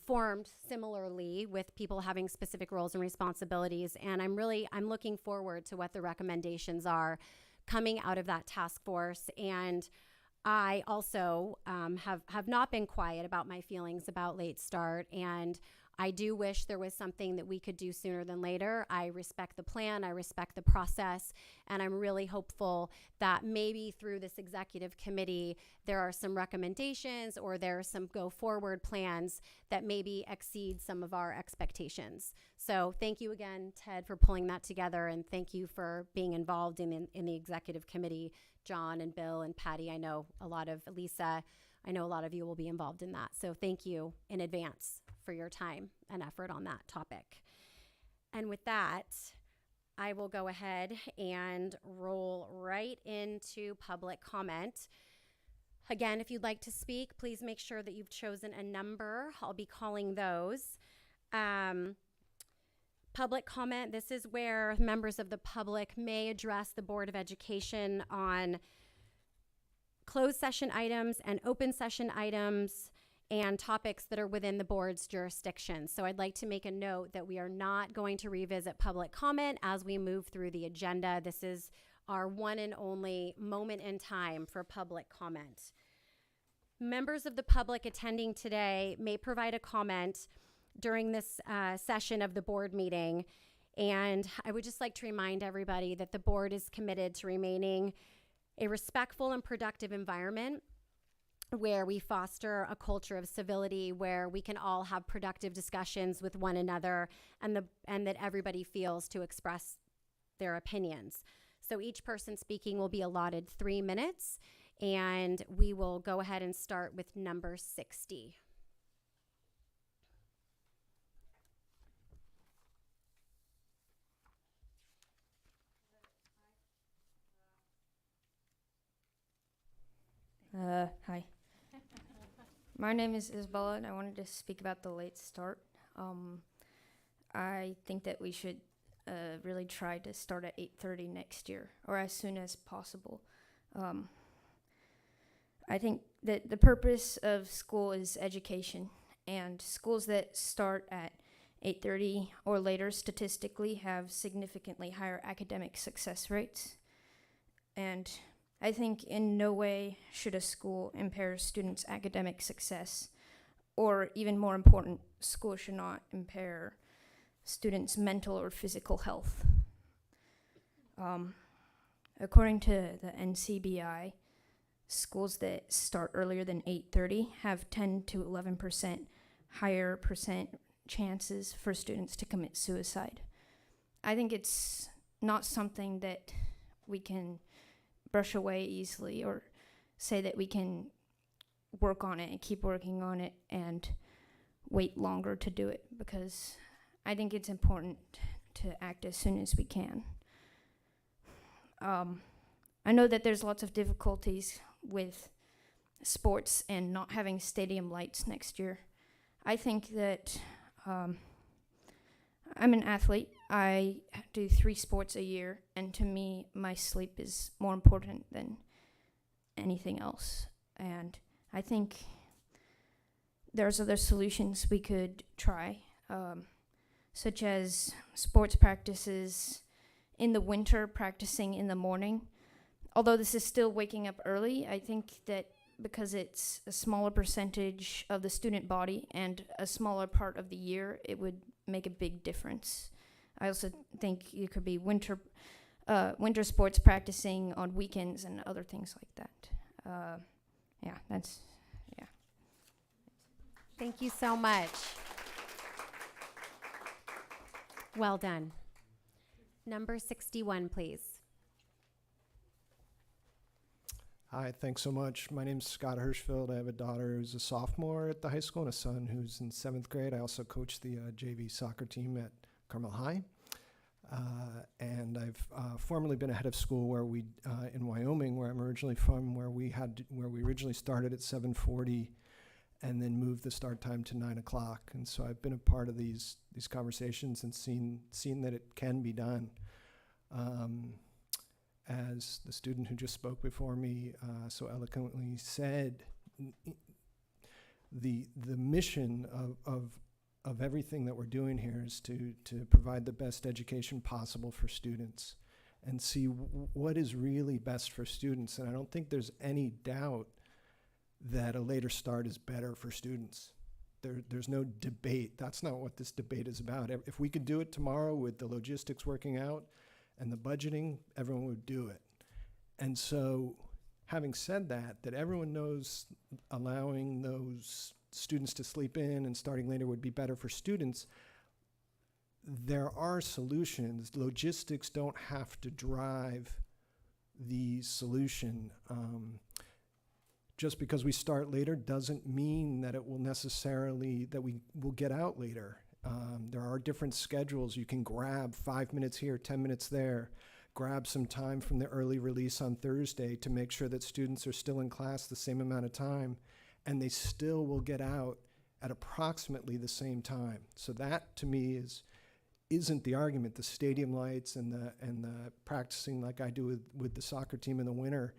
formed similarly with people having specific roles and responsibilities. And I'm looking forward to what the recommendations are coming out of that task force. And I also have not been quiet about my feelings about Late Start, and I do wish there was something that we could do sooner than later. I respect the plan, I respect the process, and I'm really hopeful that maybe through this executive committee there are some recommendations or there are some go forward plans that maybe exceed some of our expectations. So thank you again, Ted, for pulling that together, and thank you for being involved in the executive committee. John and Bill and Patty, I know a lot of Lisa, I know a lot of you will be involved in that. So thank you in advance for your time and effort on that topic. And with that, I will go ahead and roll right into public comment. Again, if you'd like to speak, please make sure that you've chosen a number. I'll be calling those. Public comment, this is where members of the public may address the Board of Education on closed session items and open session items and topics that are within the board's jurisdiction. So I'd like to make a note that we are not going to revisit public comment as we move through the agenda. This is our one and only moment in time for public comment. Members of the public attending today may provide a comment during this session of the board meeting. And I would just like to remind everybody that the board is committed to remaining a respectful and productive environment where we foster a culture of civility, where we can all have productive discussions with one another, and that everybody feels to express their opinions. So each person speaking will be allotted 3 minutes, and we will go ahead and start with number 60. Hi. My name is Isabella, and I wanted to speak about the late start. I think that we should really try to start at 8:30 next year, or as soon as possible. I think that the purpose of school is education, and schools that start at 8:30 or later statistically have significantly higher academic success rates. And I think in no way should a school impair students' academic success, or even more important, school should not impair students' mental or physical health. According to the NCBI, schools that start earlier than 8:30 have 10 to 11% higher percent chances for students to commit suicide. I think it's not something that we can brush away easily, or say that we can work on it and keep working on it and wait longer to do it, because I think it's important to act as soon as we can. I know that there's lots of difficulties with sports and not having stadium lights next year. I think that I'm an athlete. I do 3 sports a year, and to me, my sleep is more important than anything else. And I think there's other solutions we could try, such as sports practices in the winter, practicing in the morning. Although this is still waking up early, I think that because it's a smaller percentage of the student body and a smaller part of the year, it would make a big difference. I also think it could be winter sports practicing on weekends and other things like that. Yeah. Thank you so much. Well done. Number 61, please. Hi, thanks so much. My name's Scott Hirschfeld. I have a daughter who's a sophomore at the high school and a son who's in 7th grade. I also coach the JV soccer team at Carmel High. And I've formerly been a head of school where we, in Wyoming, where I'm originally from, where we originally started at 7:40 and then moved the start time to 9 o'clock. And so I've been a part of these conversations and seen that it can be done. As the student who just spoke before me so eloquently said, the mission of everything that we're doing here is to provide the best education possible for students and see what is really best for students. And I don't think there's any doubt that a later start is better for students. There's no debate. That's not what this debate is about. If we could do it tomorrow with the logistics working out and the budgeting, everyone would do it. And so, having said that everyone knows allowing those students to sleep in and starting later would be better for students, there are solutions. Logistics don't have to drive the solution. Just because we start later doesn't mean that it will necessarily, that we will get out later. There are different schedules. You can grab 5 minutes here, 10 minutes there, grab some time from the early release on Thursday to make sure that students are still in class the same amount of time, and they still will get out at approximately the same time. So that, to me, isn't the argument. The stadium lights and the practicing like I do with the soccer team in the winter,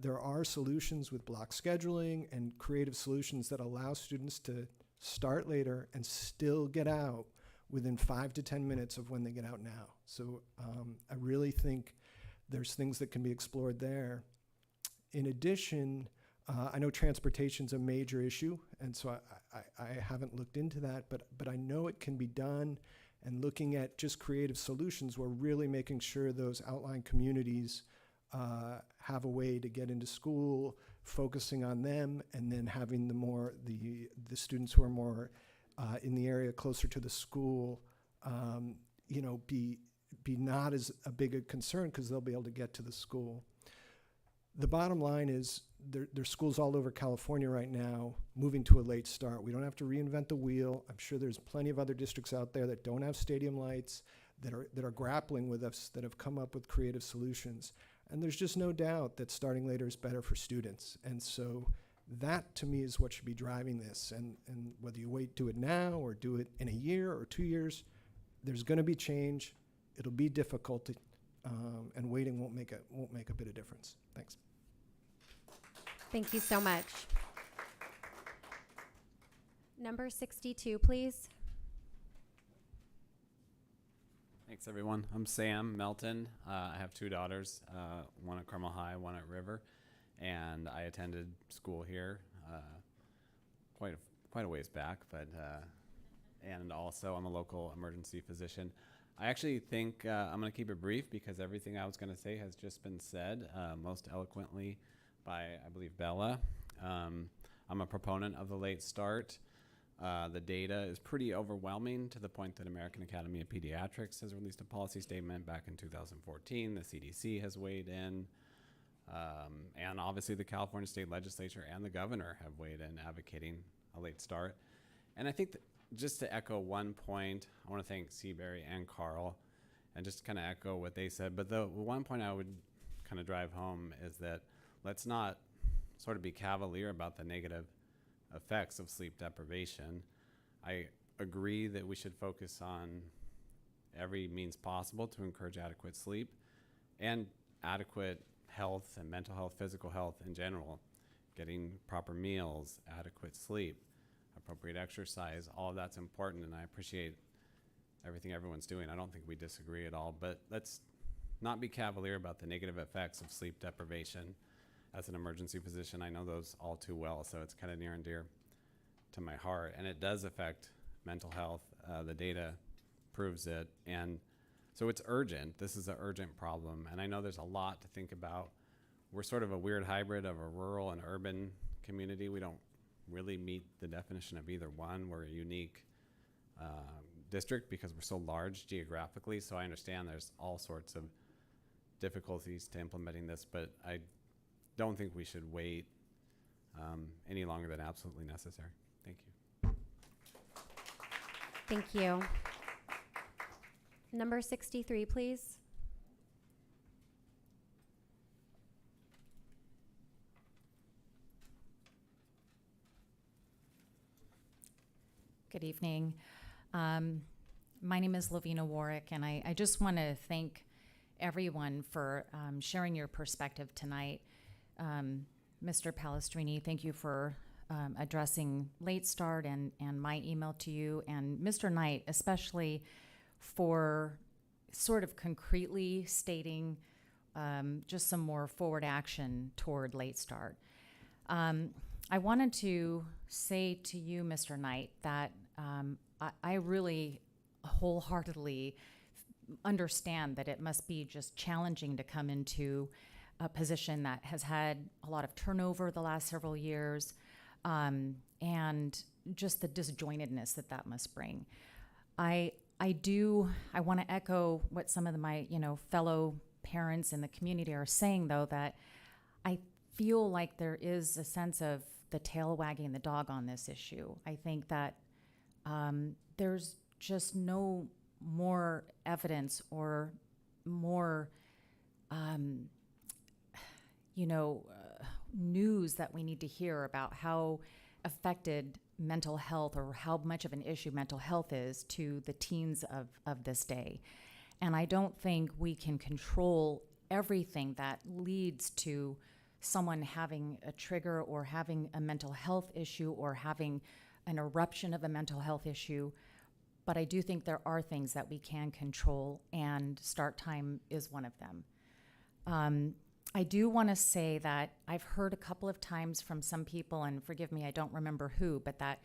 there are solutions with block scheduling and creative solutions that allow students to start later and still get out within 5 to 10 minutes of when they get out now. So I really think there's things that can be explored there. In addition, I know transportation's a major issue, and so I haven't looked into that, but I know it can be done, and looking at just creative solutions, we're really making sure those outlying communities have a way to get into school, focusing on them, and then having the students who are more in the area closer to the school, be be not as a big a concern because they'll be able to get to the school. The bottom line is there's schools all over California right now moving to a late start. We don't have to reinvent the wheel. I'm sure there's plenty of other districts out there that don't have stadium lights, that are grappling with us, that have come up with creative solutions. And there's just no doubt that starting later is better for students. And so that, to me, is what should be driving this. And whether you do it now or do it in a year or 2 years, there's going to be change. It'll be difficult, and waiting won't make a bit of difference. Thanks. Thank you so much. Number 62, please. Thanks, everyone. I'm Sam Melton. I have 2 daughters, one at Carmel High, one at River, and I attended school here quite a ways back. But and also, I'm a local emergency physician. I actually think I'm going to keep it brief because everything I was going to say has just been said most eloquently by, I believe, Bella. I'm a proponent of the late start. The data is pretty overwhelming to the point that American Academy of Pediatrics has released a policy statement back in 2014. The CDC has weighed in. And obviously the California State Legislature and the governor have weighed in advocating a late start. And I think that just to echo one point, I want to thank Seabury and Carl and just kind of echo what they said. But the one point I would kind of drive home is that let's not sort of be cavalier about the negative effects of sleep deprivation. I agree that we should focus on every means possible to encourage adequate sleep and adequate health and mental health, physical health in general, getting proper meals, adequate sleep, appropriate exercise, all of that's important, and I appreciate everything everyone's doing. I don't think we disagree at all, but let's not be cavalier about the negative effects of sleep deprivation. As an emergency physician, I know those all too well, so it's kind of near and dear to my heart, and it does affect mental health. The data proves it, and so it's urgent. This is an urgent problem, and I know there's a lot to think about. We're sort of a weird hybrid of a rural and urban community. We don't really meet the definition of either one. We're a unique district because we're so large geographically, so I understand there's all sorts of difficulties to implementing this, but I don't think we should wait any longer than absolutely necessary. Thank you. Thank you. Number 63, please. Good evening. My name is Lavina Warwick, and I just want to thank everyone for sharing your perspective tonight. Mr. Palestrini, thank you for addressing late start and my email to you, and Mr. Knight, especially for sort of concretely stating just some more forward action toward late start. I wanted to say to you, Mr. Knight, that I really wholeheartedly understand that it must be just challenging to come into a position that has had a lot of turnover the last several years, and just the disjointedness that must bring. I want to echo what some of my fellow parents in the community are saying, though, that I feel like there is a sense of the tail wagging the dog on this issue. I think that there's just no more evidence or more news that we need to hear about how affected mental health or how much of an issue mental health is to the teens of this day. And I don't think we can control everything that leads to someone having a trigger or having a mental health issue or having an eruption of a mental health issue. But I do think there are things that we can control, and start time is one of them. I do want to say that I've heard a couple of times from some people, and forgive me, I don't remember who, but that,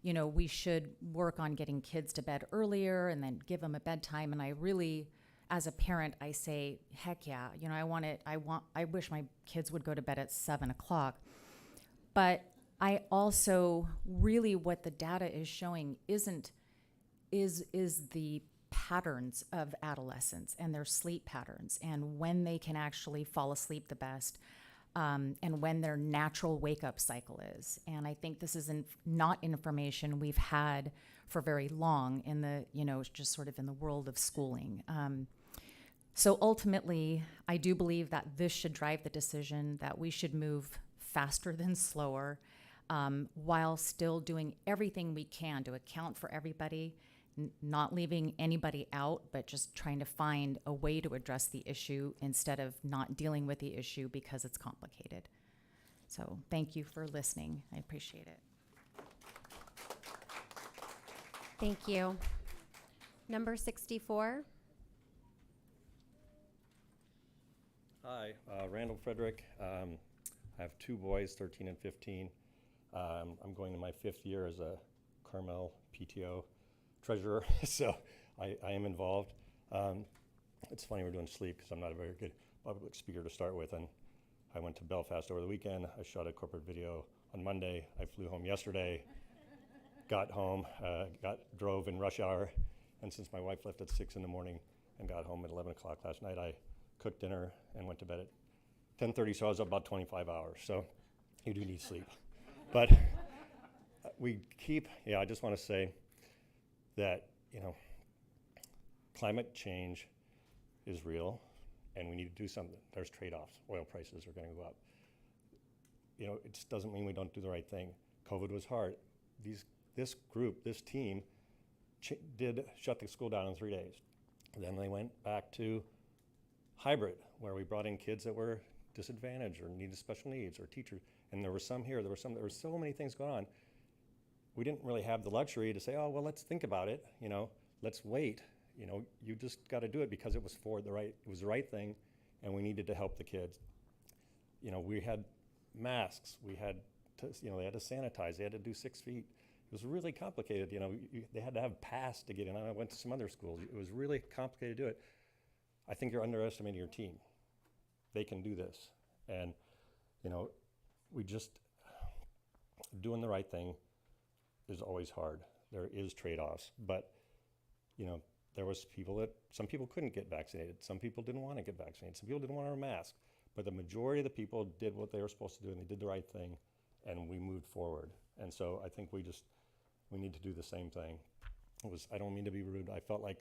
we should work on getting kids to bed earlier and then give them a bedtime. And I really, as a parent, I say, heck yeah, I wish my kids would go to bed at 7 o'clock. But I also really, what the data is showing is the patterns of adolescence and their sleep patterns and when they can actually fall asleep the best, and when their natural wake-up cycle is. And I think this is not information we've had for very long in the, just sort of in the world of schooling. So ultimately, I do believe that this should drive the decision that we should move faster than slower, while still doing everything we can to account for everybody, not leaving anybody out, but just trying to find a way to address the issue instead of not dealing with the issue because it's complicated. So thank you for listening. I appreciate it. Thank you. Number 64. Hi, Randall Frederick. I have two boys, 13 and 15. I'm going to my 5th year as a Carmel PTO treasurer, so I am involved. It's funny we're doing sleep because I'm not a very good public speaker to start with, and I went to Belfast over the weekend. I shot a corporate video on Monday. I flew home yesterday, got home, drove in rush hour, and since my wife left at 6 in the morning and got home at 11 o'clock last night, I cooked dinner and went to bed at 10:30, so I was up about 25 hours. So you do need sleep. But I just want to say that, climate change is real and we need to do something. There's trade-offs. Oil prices are going to go up. It just doesn't mean we don't do the right thing. COVID was hard. This team did shut the school down in 3 days. Then they went back to hybrid, where we brought in kids that were disadvantaged or needed special needs, or teachers. And there were some here, there were so many things going on. We didn't really have the luxury to say, oh, well, let's think about it, let's wait. You just got to do it because it was the right thing, and we needed to help the kids. We had masks, they had to sanitize, they had to do 6 feet. It was really complicated, they had to have pass to get in. I went to some other schools. It was really complicated to do it. I think you're underestimating your team. They can do this. And, doing the right thing is always hard. There is trade-offs, but, there was some people couldn't get vaccinated. Some people didn't want to get vaccinated. Some people didn't want to wear a mask, but the majority of the people did what they were supposed to do, and they did the right thing, and we moved forward. And so I think we need to do the same thing. I don't mean to be rude. I felt like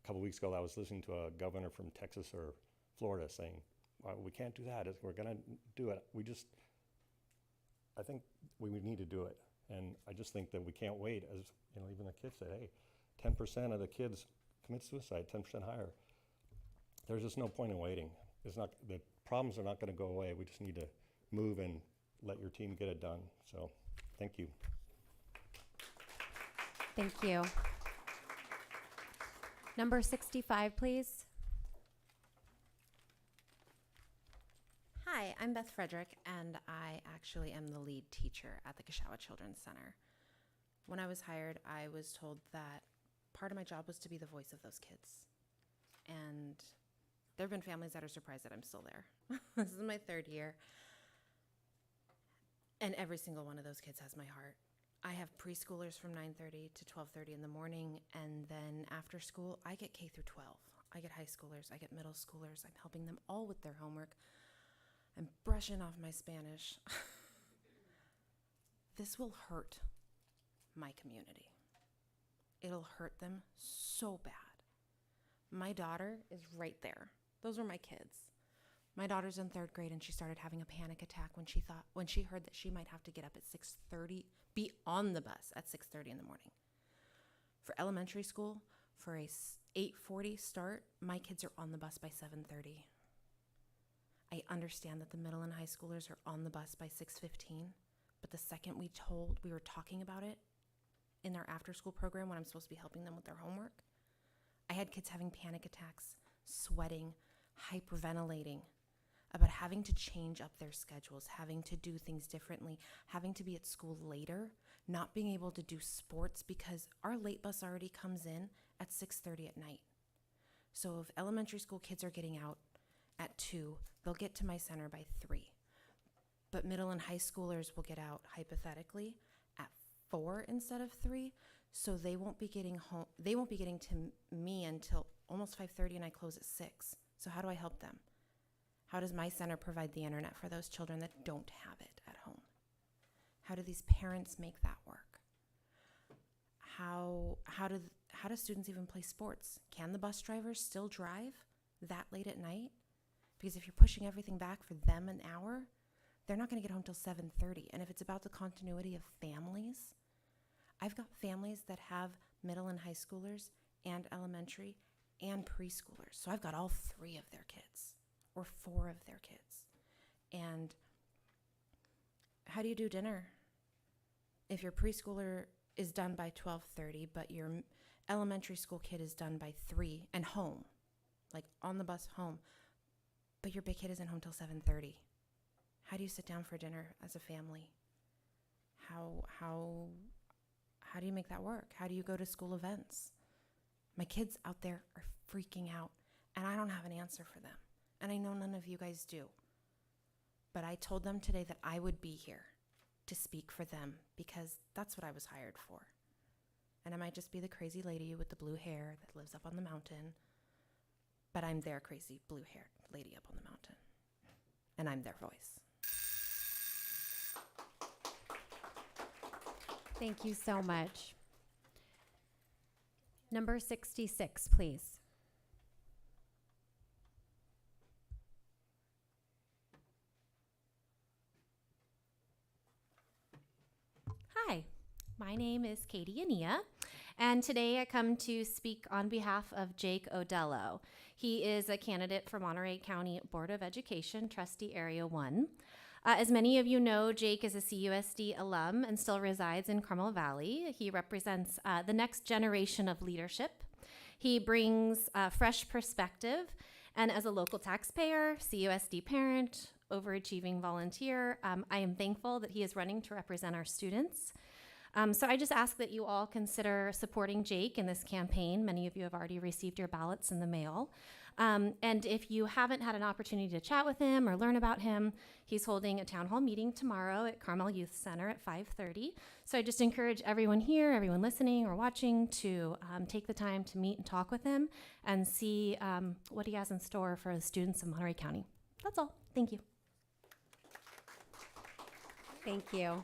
a couple weeks ago I was listening to a governor from Texas or Florida saying, well, we can't do that. We're going to do it. I think we would need to do it. And I just think that we can't wait. As even the kids said, hey, 10% of the kids commit suicide, 10% higher. There's just no point in waiting. The problems are not going to go away. We just need to move and let your team get it done. So thank you. Thank you. Number 65, please. Hi, I'm Beth Frederick, and I actually am the lead teacher at the Csca Children's Center. When I was hired, I was told that part of my job was to be the voice of those kids. And there have been families that are surprised that I'm still there. This is my 3rd year. And every single one of those kids has my heart. I have preschoolers from 9:30 to 12:30 in the morning, and then after school, I get K through 12. I get high schoolers, I get middle schoolers. I'm helping them all with their homework. I'm brushing off my Spanish. This will hurt my community. It'll hurt them so bad. My daughter is right there. Those are my kids. My daughter's in 3rd grade, and she started having a panic attack when she heard that she might have to get up at 6:30, be on the bus at 6:30 in the morning. For elementary school, for a 8:40 start, my kids are on the bus by 7:30. I understand that the middle and high schoolers are on the bus by 6:15, but the second we were talking about it in their after-school program when I'm supposed to be helping them with their homework, I had kids having panic attacks, sweating, hyperventilating, about having to change up their schedules, having to do things differently, having to be at school later, not being able to do sports because our late bus already comes in at 6:30 at night. So if elementary school kids are getting out at 2, they'll get to my center by 3. But middle and high schoolers will get out hypothetically at 4 instead of 3. So they won't be getting home. They won't be getting to me until almost 5:30, and I close at 6. So how do I help them? How does my center provide the internet for those children that don't have it at home? How do these parents make that work? How do students even play sports? Can the bus drivers still drive that late at night? Because if you're pushing everything back for them an hour, they're not going to get home till 7:30. And if it's about the continuity of families, I've got families that have middle and high schoolers and elementary and preschoolers. So I've got all 3 of their kids or 4 of their kids. And how do you do dinner if your preschooler is done by 12:30, but your elementary school kid is done by 3 and home, like on the bus home, but your big kid isn't home till 7:30? How do you sit down for dinner as a family? How do you make that work? How do you go to school events? My kids out there are freaking out, and I don't have an answer for them. And I know none of you guys do. But I told them today that I would be here to speak for them because that's what I was hired for. And I might just be the crazy lady with the blue hair that lives up on the mountain, but I'm their crazy blue-haired lady up on the mountain. And I'm their voice. Thank you so much. Number 66, please. Hi, my name is Katie Ania, and today I come to speak on behalf of Jake Odello. He is a candidate for Monterey County Board of Education, Trustee Area 1. As many of you know, Jake is a CUSD alum and still resides in Carmel Valley. He represents the next generation of leadership. He brings a fresh perspective, and as a local taxpayer, CUSD parent, overachieving volunteer, I am thankful that he is running to represent our students. So I just ask that you all consider supporting Jake in this campaign. Many of you have already received your ballots in the mail. And if you haven't had an opportunity to chat with him or learn about him, he's holding a town hall meeting tomorrow at Carmel Youth Center at 5:30. So I just encourage everyone here, everyone listening or watching to take the time to meet and talk with him and see what he has in store for the students of Monterey County. That's all. Thank you. Thank you.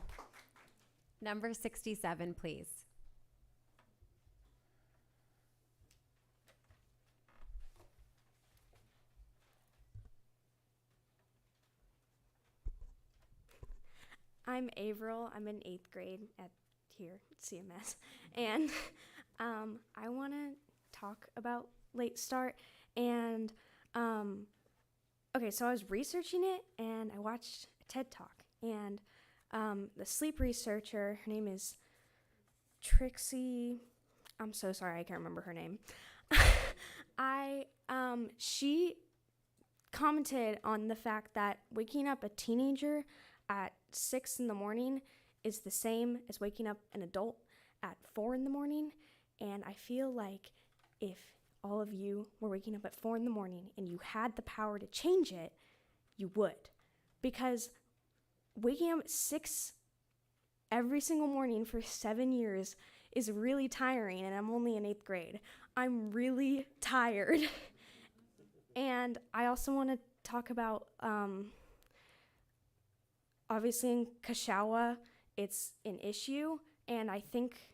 Number 67, please. I'm Averill. I'm in 8th grade at CMS. And I want to talk about Late Start. And, okay, so I was researching it, and I watched a TED Talk. And the sleep researcher, her name is Trixie. I'm so sorry, I can't remember her name. She commented on the fact that waking up a teenager at 6 in the morning is the same as waking up an adult at 4 in the morning. And I feel like if all of you were waking up at 4 in the morning and you had the power to change it, you would. Because waking up at 6 every single morning for 7 years is really tiring, and I'm only in 8th grade. I'm really tired. And I also want to talk about, obviously in Csca, it's an issue, and I think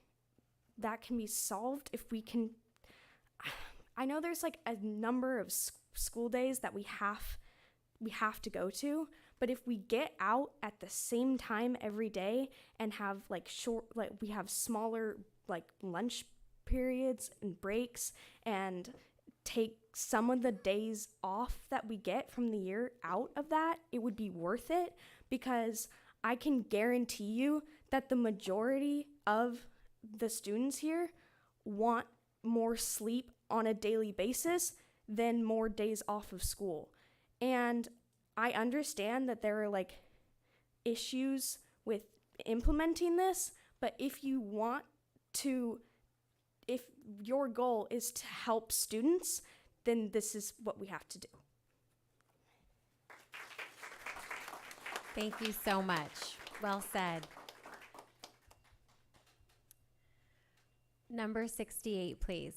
that can be solved if we can. I know there's like a number of school days that we have to go to, but if we get out at the same time every day and have we have smaller like lunch periods and breaks and take some of the days off that we get from the year out of that, it would be worth it, because I can guarantee you that the majority of the students here want more sleep on a daily basis than more days off of school. And I understand that there are like issues with implementing this, but if your goal is to help students, then this is what we have to do. Thank you so much. Well said. Number 68, please.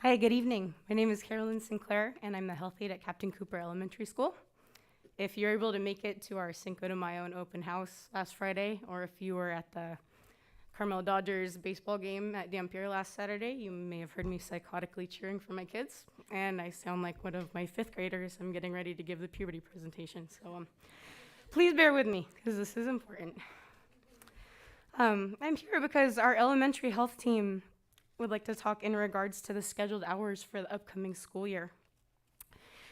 Hi, good evening. My name is Carolyn Sinclair, and I'm the health aide at Captain Cooper Elementary School. If you're able to make it to our Cinco de Mayo and open house last Friday, or if you were at the Carmel Dodgers baseball game at Dampier last Saturday, you may have heard me psychotically cheering for my kids, and I sound like one of my 5th graders. I'm getting ready to give the puberty presentation, so please bear with me, because this is important. I'm here because our elementary health team would like to talk in regards to the scheduled hours for the upcoming school year.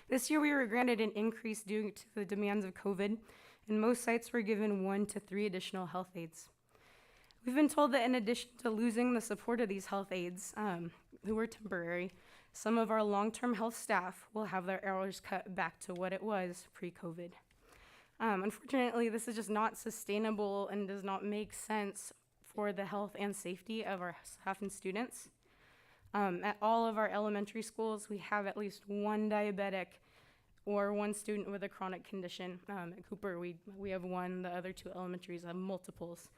This year we were granted an increase due to the demands of COVID, and most sites were given 1 to 3 additional health aides. We've been told that in addition to losing the support of these health aides, who were temporary, some of our long-term health staff will have their hours cut back to what it was pre-COVID. Unfortunately, this is just not sustainable and does not make sense for the health and safety of our staff and students. At all of our elementary schools, we have at least 1 diabetic or 1 student with a chronic condition. At Cooper, we have 1, the other 2 elementaries have multiples.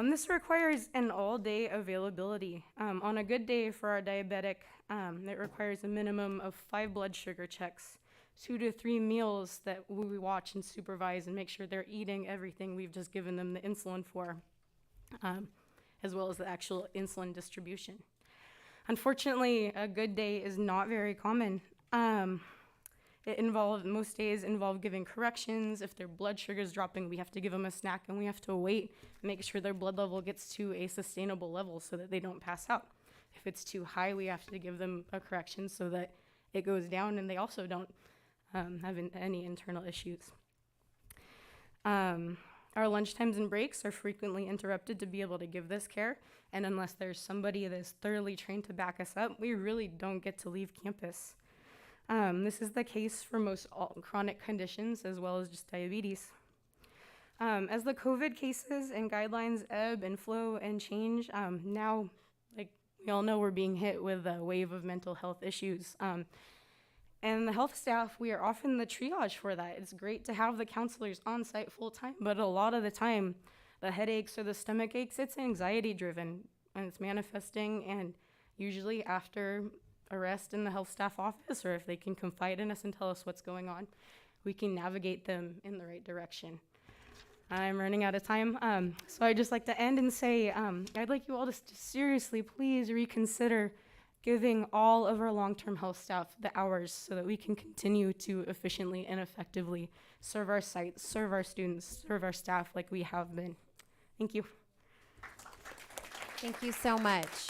This requires an all-day availability. On a good day for our diabetic, it requires a minimum of 5 blood sugar checks, 2 to 3 meals that we watch and supervise and make sure they're eating everything we've just given them the insulin for, as well as the actual insulin distribution. Unfortunately, a good day is not very common. Most days involve giving corrections. If their blood sugar is dropping, we have to give them a snack and we have to wait, make sure their blood level gets to a sustainable level so that they don't pass out. If it's too high, we have to give them a correction so that it goes down and they also don't have any internal issues. Our lunch times and breaks are frequently interrupted to be able to give this care, and unless there's somebody that's thoroughly trained to back us up, we really don't get to leave campus. This is the case for most all chronic conditions as well as just diabetes. As the COVID cases and guidelines ebb and flow and change, now, like we all know, we're being hit with a wave of mental health issues. And the health staff, we are often the triage for that. It's great to have the counselors on site full time, but a lot of the time, the headaches or the stomach aches, it's anxiety driven and it's manifesting, and usually after a rest in the health staff office, or if they can confide in us and tell us what's going on, we can navigate them in the right direction. I'm running out of time, so I'd just like to end and say, I'd like you all to seriously please reconsider giving all of our long-term health staff the hours so that we can continue to efficiently and effectively serve our sites, serve our students, serve our staff like we have been. Thank you. Thank you so much.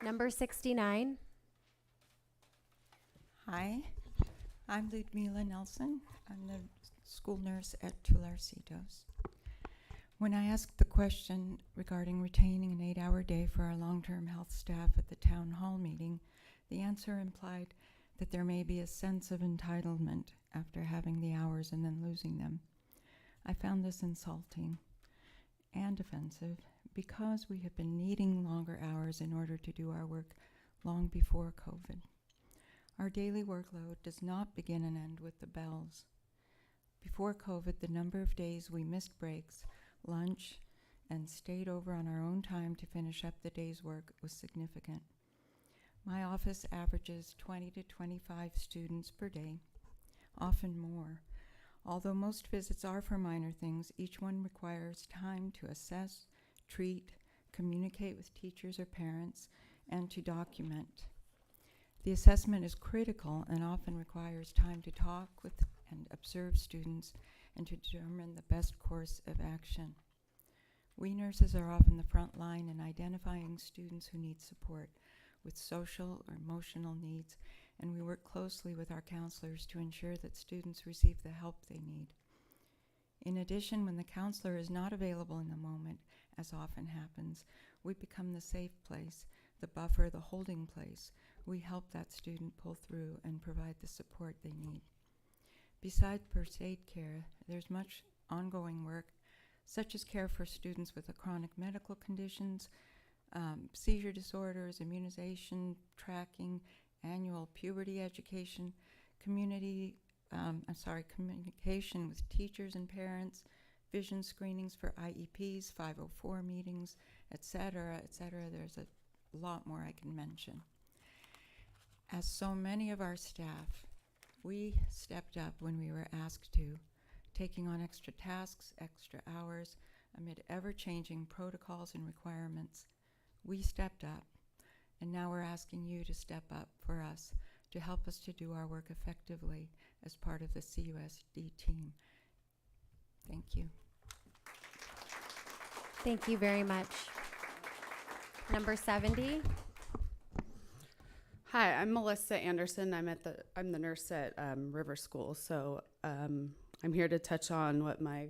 Number 69. Hi, I'm Ludmila Nelson. I'm the school nurse at Tularcitos. When I asked the question regarding retaining an 8-hour day for our long-term health staff at the town hall meeting, the answer implied that there may be a sense of entitlement after having the hours and then losing them. I found this insulting and offensive because we have been needing longer hours in order to do our work long before COVID. Our daily workload does not begin and end with the bells. Before COVID, the number of days we missed breaks, lunch, and stayed over on our own time to finish up the day's work was significant. My office averages 20 to 25 students per day, often more. Although most visits are for minor things, each one requires time to assess, treat, communicate with teachers or parents, and to document. The assessment is critical and often requires time to talk with and observe students and to determine the best course of action. We nurses are often the front line in identifying students who need support with social or emotional needs, and we work closely with our counselors to ensure that students receive the help they need. In addition, when the counselor is not available in the moment, as often happens, we become the safe place, the buffer, the holding place. We help that student pull through and provide the support they need. Besides first aid care, there's much ongoing work, such as care for students with chronic medical conditions, seizure disorders, immunization, tracking, annual puberty education, community communication with teachers and parents, vision screenings for IEPs, 504 meetings, et cetera, et cetera. There's a lot more I can mention. As so many of our staff, we stepped up when we were asked to, taking on extra tasks, extra hours, amid ever-changing protocols and requirements. We stepped up, and now we're asking you to step up for us to help us to do our work effectively as part of the CUSD team. Thank you. Thank you very much. Number 70. Hi, I'm Melissa Anderson. I'm the nurse at River School. So I'm here to touch on what my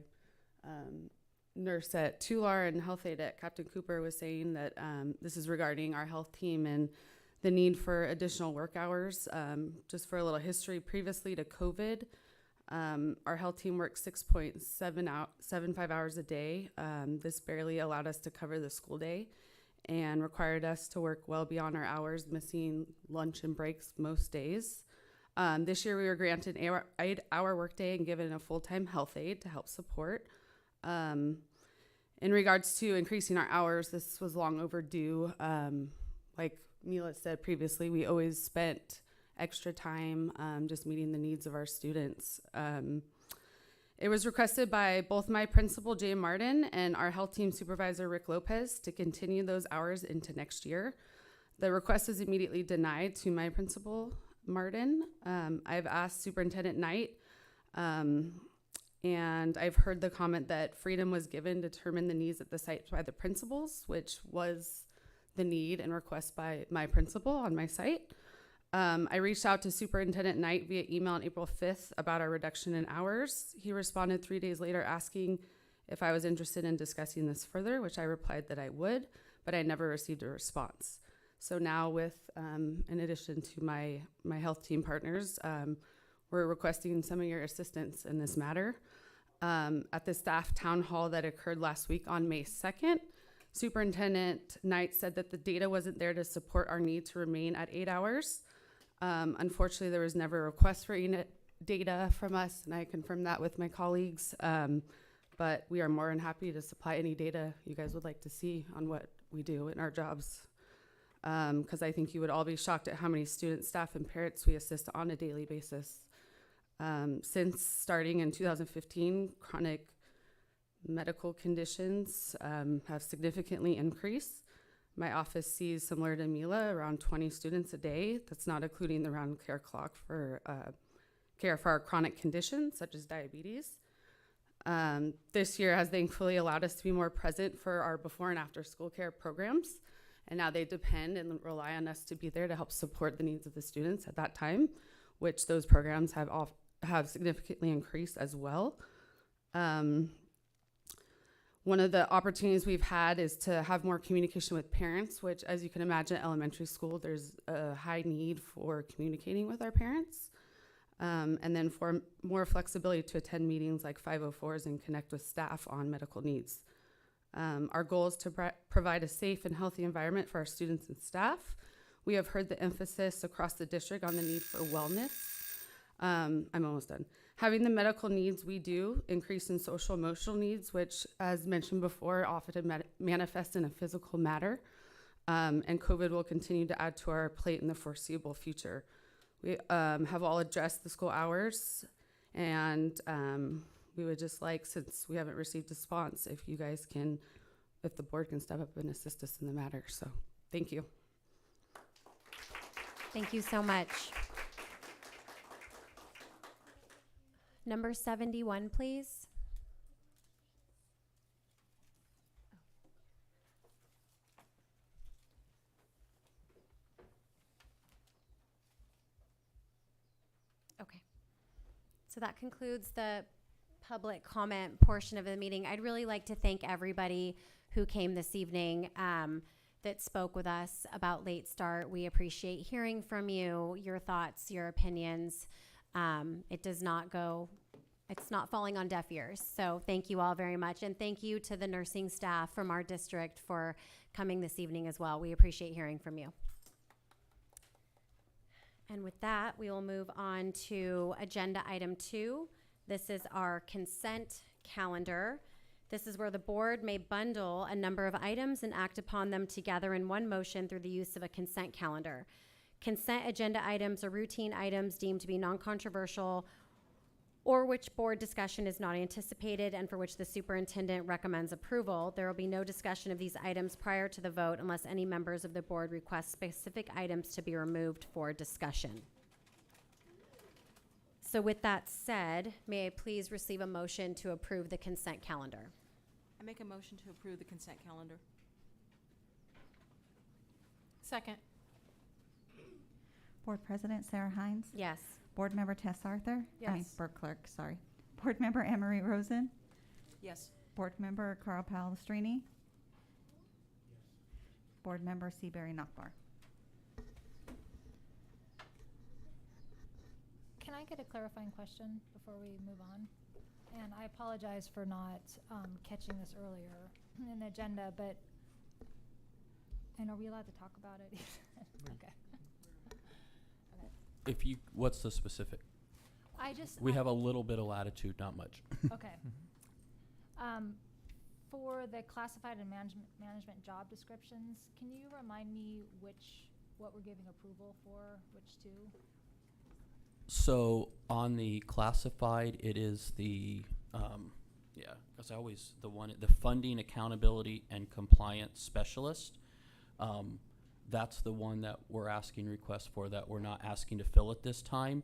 nurse at Tular and health aide at Captain Cooper was saying, that this is regarding our health team and the need for additional work hours. Just for a little history, previously to COVID, our health team worked 6.75 hours a day. This barely allowed us to cover the school day and required us to work well beyond our hours, missing lunch and breaks most days. This year we were granted an 8-hour workday and given a full-time health aide to help support. In regards to increasing our hours, this was long overdue. Like Mila said previously, we always spent extra time just meeting the needs of our students. It was requested by both my principal, Jay Martin, and our health team supervisor, Rick Lopez, to continue those hours into next year. The request was immediately denied to my principal, Martin. I've asked Superintendent Knight, and I've heard the comment that freedom was given to determine the needs at the site by the principals, which was the need and request by my principal on my site. I reached out to Superintendent Knight via email on April 5th about our reduction in hours. He responded 3 days later asking if I was interested in discussing this further, which I replied that I would, but I never received a response. So now with, in addition to my health team partners, we're requesting some of your assistance in this matter. At the staff town hall that occurred last week on May 2nd, Superintendent Knight said that the data wasn't there to support our need to remain at 8 hours. Unfortunately, there was never a request for data from us, and I confirmed that with my colleagues. But we are more than happy to supply any data you guys would like to see on what we do in our jobs. Because I think you would all be shocked at how many students, staff, and parents we assist on a daily basis. Since starting in 2015, chronic medical conditions have significantly increased. My office sees, similar to Mila, around 20 students a day. That's not including the round care clock for care for our chronic conditions, such as diabetes. This year has thankfully allowed us to be more present for our before and after school care programs. And now they depend and rely on us to be there to help support the needs of the students at that time, which those programs have significantly increased as well. One of the opportunities we've had is to have more communication with parents, which, as you can imagine, at elementary school, there's a high need for communicating with our parents. And then for more flexibility to attend meetings like 504s and connect with staff on medical needs. Our goal is to provide a safe and healthy environment for our students and staff. We have heard the emphasis across the district on the need for wellness. I'm almost done. Having the medical needs we do, increase in social emotional needs, which, as mentioned before, often manifest in a physical matter. And COVID will continue to add to our plate in the foreseeable future. We have all addressed the school hours, and we would just like, since we haven't received a response, if you guys can, if the board can step up and assist us in the matter. So, thank you. Thank you so much. Number 71, please. Okay. So that concludes the public comment portion of the meeting. I'd really like to thank everybody who came this evening that spoke with us about Late Start. We appreciate hearing from you, your thoughts, your opinions. It's not falling on deaf ears. So thank you all very much. And thank you to the nursing staff from our district for coming this evening as well. We appreciate hearing from you. And with that, we will move on to agenda item 2. This is our consent calendar. This is where the board may bundle a number of items and act upon them together in one motion through the use of a consent calendar. Consent agenda items are routine items deemed to be non-controversial or which board discussion is not anticipated and for which the superintendent recommends approval. There will be no discussion of these items prior to the vote unless any members of the board request specific items to be removed for discussion. So with that said, may I please receive a motion to approve the consent calendar? I make a motion to approve the consent calendar. Second. Board President Sarah Hines. Yes. Board Member Tess Arthur. I mean, Yes. Board Clerk, sorry. Board Member Emery Rosen. Yes. Board Member Carl Palestrini. Board Member Seabury Nachbar. Can I get a clarifying question before we move on? And I apologize for not catching this earlier in the agenda, but, and are we allowed to talk about it? Okay. If you, what's the specific? We have a little bit of latitude, not much. Okay. For the classified and management job descriptions, can you remind me what we're giving approval for, which two? So on the classified, it is the, because I always, the funding, accountability, and compliance specialist. That's the one that we're asking requests for that we're not asking to fill at this time.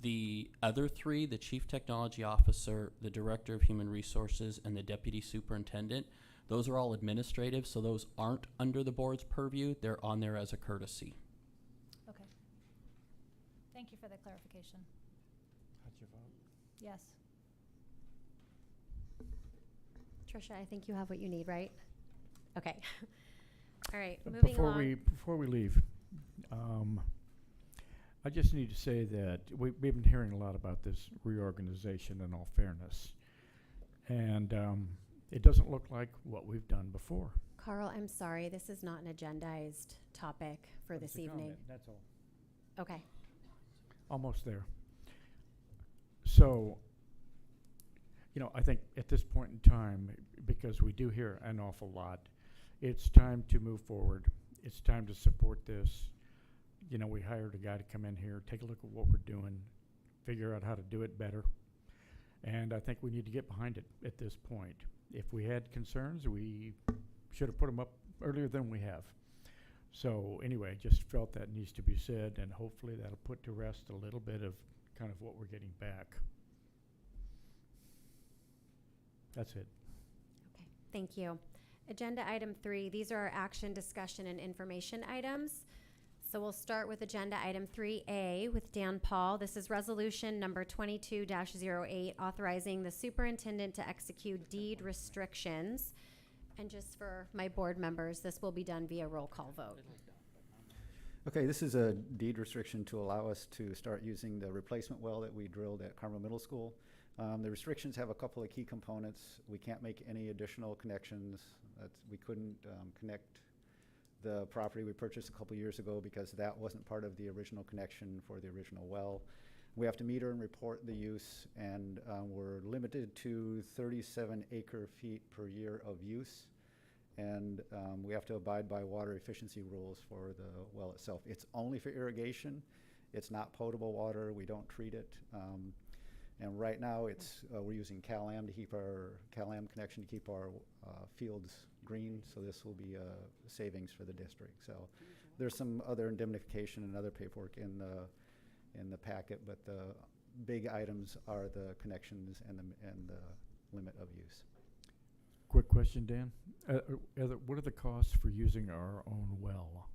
The other three, the Chief Technology Officer, the Director of Human Resources, and the Deputy Superintendent, those are all administrative, so those aren't under the board's purview. They're on there as a courtesy. Okay. Thank you for the clarification. How'd you vote? Yes. Tricia, I think you have what you need, right? Okay. All right, moving on. Before we leave, I just need to say that we've been hearing a lot about this reorganization in all fairness. And it doesn't look like what we've done before. Carl, I'm sorry, this is not an agendized topic for this evening. Comment, that's all. Okay. Almost there. So, I think at this point in time, because we do hear an awful lot, it's time to move forward. It's time to support this. We hired a guy to come in here, take a look at what we're doing, figure out how to do it better. And I think we need to get behind it at this point. If we had concerns, we should have put them up earlier than we have. So anyway, just felt that needs to be said, and hopefully that'll put to rest a little bit of kind of what we're getting back. That's it. Okay, thank you. Agenda item 3, these are our action, discussion, and information items. So we'll start with agenda item 3A with Dan Paul. This is resolution number 22-08, authorizing the superintendent to execute deed restrictions. And just for my board members, this will be done via roll call vote. Okay, this is a deed restriction to allow us to start using the replacement well that we drilled at Carmel Middle School. The restrictions have a couple of key components. We can't make any additional connections. We couldn't connect the property we purchased a couple years ago because that wasn't part of the original connection for the original well. We have to meter and report the use, and we're limited to 37 acre-feet per year of use. And we have to abide by water efficiency rules for the well itself. It's only for irrigation. It's not potable water. We don't treat it. And right now we're using CalAm to keep our CalAm connection to keep our fields green. So this will be a savings for the district. So there's some other indemnification and other paperwork in the packet, but the big items are the connections and the limit of use. Quick question, Dan. What are the costs for using our own well?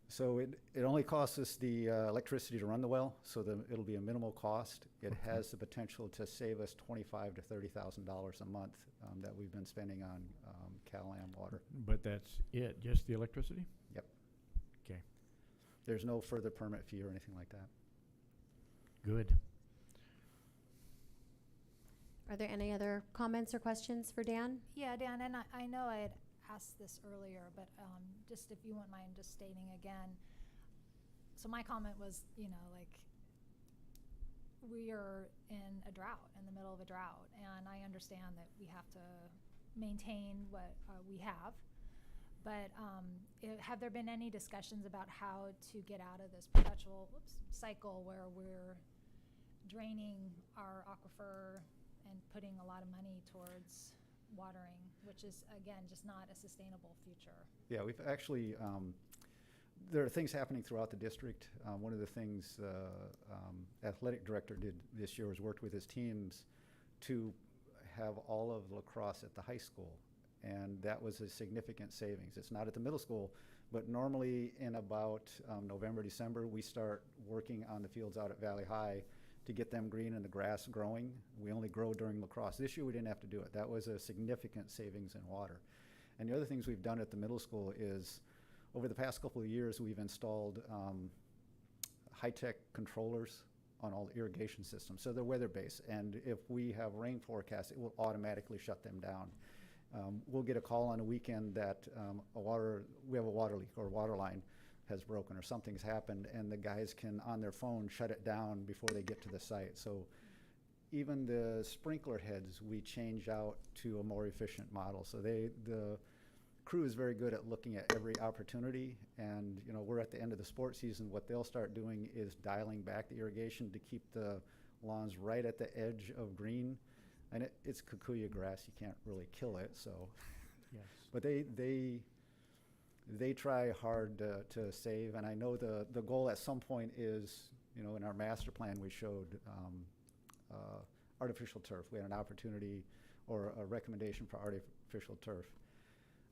So it only costs us the electricity to run the well, so it'll be a minimal cost. It has the potential to save us $25,000 to $30,000 a month that we've been spending on CalAm water. But that's it, just the electricity? Yep. Okay. There's no further permit fee or anything like that. Good. Are there any other comments or questions for Dan? Yeah, Dan, and I know I had asked this earlier, but just if you wouldn't mind just stating again, so my comment was, you know, like, we are in a drought, in the middle of a drought, and I understand that we have to maintain what we have. But have there been any discussions about how to get out of this perpetual cycle where we're draining our aquifer and putting a lot of money towards watering, which is, again, just not a sustainable future? Yeah, we've actually, there are things happening throughout the district. One of the things athletic director did this year was worked with his teams to have all of lacrosse at the high school. And that was a significant savings. It's not at the middle school, but normally in about November, December, we start working on the fields out at Valley High to get them green and the grass growing. We only grow during lacrosse. This year we didn't have to do it. That was a significant savings in water. And the other things we've done at the middle school is over the past couple of years, we've installed high-tech controllers on all the irrigation systems. So they're weather-based. And if we have rain forecasts, it will automatically shut them down. We'll get a call on a weekend that we have a water leak or a water line has broken or something's happened, and the guys can, on their phone, shut it down before they get to the site. So even the sprinkler heads, we change out to a more efficient model. So the crew is very good at looking at every opportunity, and you know, we're at the end of the sports season. What they'll start doing is dialing back the irrigation to keep the lawns right at the edge of green. And it's kikuyu grass, you can't really kill it, so. Yes. But they try hard to save, and I know the goal at some point is, you know, in our master plan we showed artificial turf. We had an opportunity or a recommendation for artificial turf.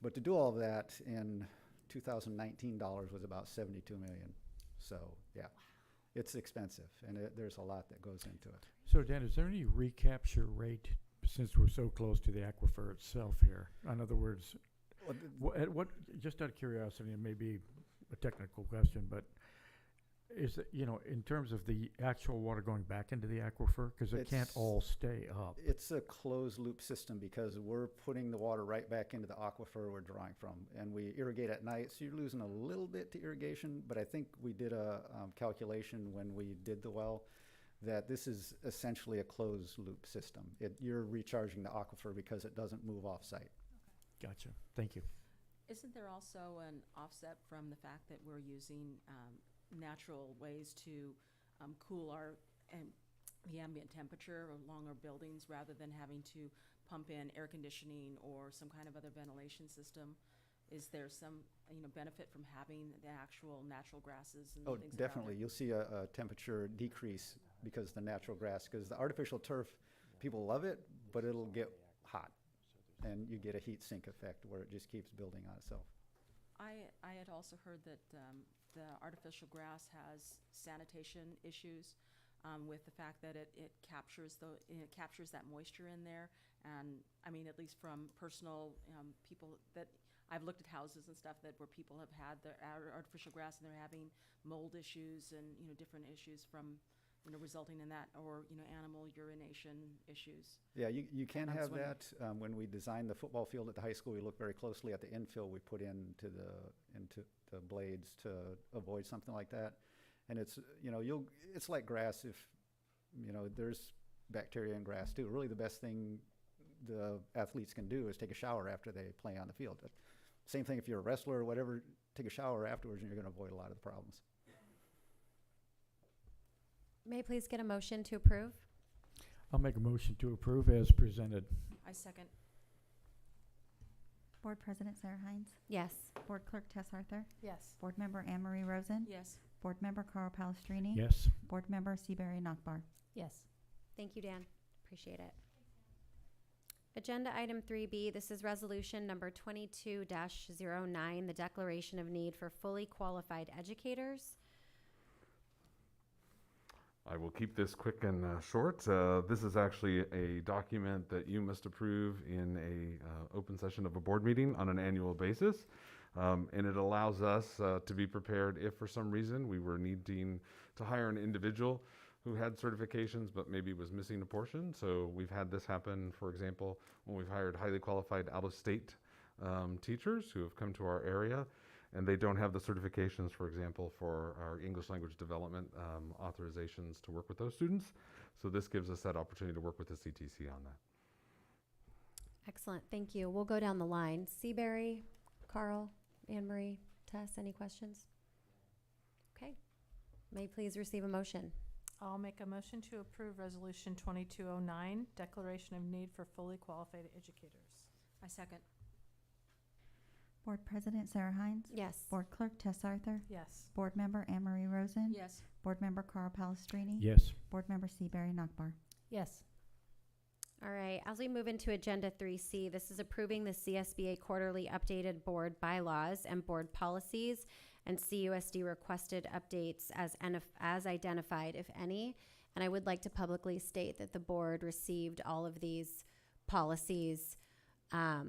But to do all of that in 2019 dollars was about $72 million. So yeah, it's expensive, and there's a lot that goes into it. So Dan, is there any recapture rate since we're so close to the aquifer itself here? In other words, what just out of curiosity, it may be a technical question, but is it, you know, in terms of the actual water going back into the aquifer, because it can't all stay up? It's a closed loop system because we're putting the water right back into the aquifer we're drawing from, and we irrigate at night, so you're losing a little bit to irrigation, but I think we did a calculation when we did the well that this is essentially a closed loop system. You're recharging the aquifer because it doesn't move off site. Gotcha. Thank you. Isn't there also an offset from the fact that we're using natural ways to cool the ambient temperature along our buildings rather than having to pump in air conditioning or some kind of other ventilation system? Is there some benefit from having the actual natural grasses and things? Definitely. You'll see a temperature decrease because the natural grass, because the artificial turf, people love it, but it'll get hot, and you get a heat sink effect where it just keeps building on itself. I had also heard that the artificial grass has sanitation issues with the fact that it captures that moisture in there. And I mean, at least from personal people that I've looked at houses and stuff where people have had the artificial grass and they're having mold issues and different issues from resulting in that, or animal urination issues. Yeah, you can have that. When we designed the football field at the high school, we looked very closely at the infill we put into the blades to avoid something like that. And it's it's like grass. If there's bacteria in grass too. Really, the best thing the athletes can do is take a shower after they play on the field. Same thing if you're a wrestler or whatever. Take a shower afterwards, and you're going to avoid a lot of the problems. May I please get a motion to approve? I'll make a motion to approve as presented. I second. Board President Sarah Hines. Yes. Board Clerk Tess Arthur. Yes. Board Member Anne Marie Rosen. Yes. Board Member Carl Palestrini. Yes. Board Member Seabury Nakbar. Yes. Thank you, Dan. Appreciate it. Agenda item 3B, this is resolution number 22-09, the declaration of need for fully qualified educators. I will keep this quick and short. This is actually a document that you must approve in a open session of a board meeting on an annual basis. And it allows us to be prepared if for some reason we were needing to hire an individual who had certifications but maybe was missing a portion. So we've had this happen, for example, when we've hired highly qualified out-of-state teachers who have come to our area. and they don't have the certifications, for example, for our English language development authorizations to work with those students. So this gives us that opportunity to work with the CTC on that. Excellent, thank you. We'll go down the line. Seabury, Carl, Anne Marie, Tess, any questions? Okay, may I please receive a motion? I'll make a motion to approve Resolution 2209, Declaration of Need for Fully Qualified Educators. I second. Board President Sarah Hines. Yes. Board Clerk Tess Arthur. Yes. Board Member Anne Marie Rosen. Yes. Board Member Carl Palestrini. Yes. Board Member Seabury Nakbar. Yes. All right, as we move into Agenda 3C, this is approving the CSBA quarterly updated board bylaws and board policies and CUSD requested updates as identified, if any. And I would like to publicly state that the board received all of these policies,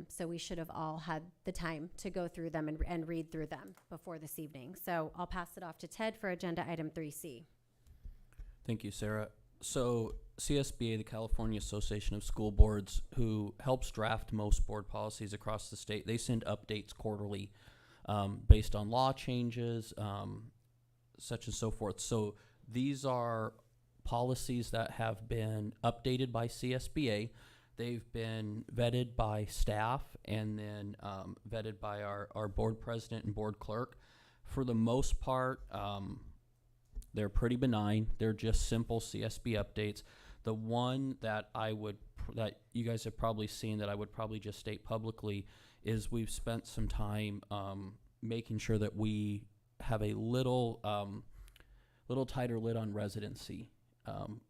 so we should have all had the time to go through them and read through them before this evening. So I'll pass it off to Ted for Agenda Item 3C. Thank you, Sarah. So CSBA, the California Association of School Boards, who helps draft most board policies across the state, they send updates quarterly based on law changes, such and so forth. So these are policies that have been updated by CSBA. They've been vetted by staff and then vetted by our board president and board clerk. For the most part, they're pretty benign. They're just simple CSB updates. The one that that you guys have probably seen that I would probably just state publicly is we've spent some time making sure that we have a little tighter lid on residency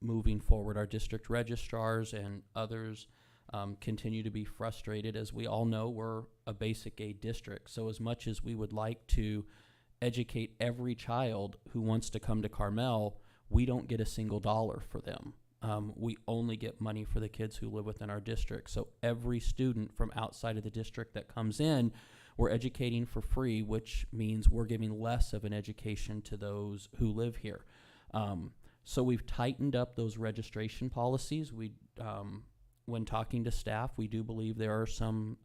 moving forward. Our district registrars and others continue to be frustrated. As we all know, we're a basic aid district. So as much as we would like to educate every child who wants to come to Carmel, we don't get a single dollar for them. We only get money for the kids who live within our district. So every student from outside of the district that comes in, we're educating for free, which means we're giving less of an education to those who live here. So we've tightened up those registration policies. When talking to staff, we do believe there are some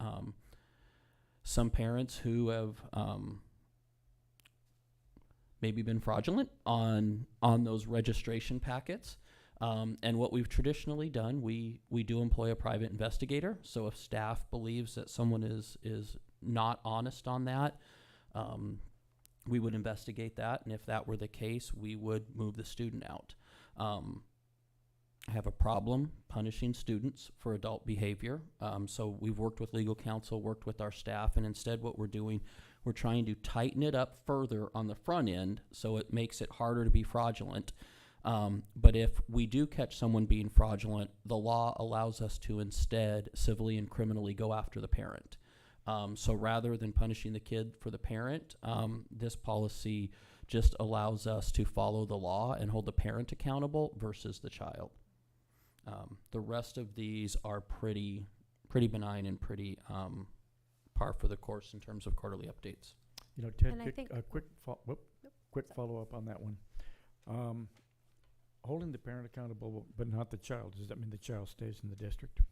parents who have maybe been fraudulent on those registration packets. And what we've traditionally done, we do employ a private investigator. So if staff believes that someone is not honest on that, we would investigate that. And if that were the case, we would move the student out. I have a problem punishing students for adult behavior. So we've worked with legal counsel, worked with our staff, and instead what we're doing, we're trying to tighten it up further on the front end so it makes it harder to be fraudulent. But if we do catch someone being fraudulent, the law allows us to instead civilly and criminally go after the parent. So rather than punishing the kid for the parent, this policy just allows us to follow the law and hold the parent accountable versus the child. The rest of these are pretty benign and pretty par for the course in terms of quarterly updates. You know, Ted, And I think- quick follow-up on that one. Holding the parent accountable but not the child, does that mean the child stays in the district?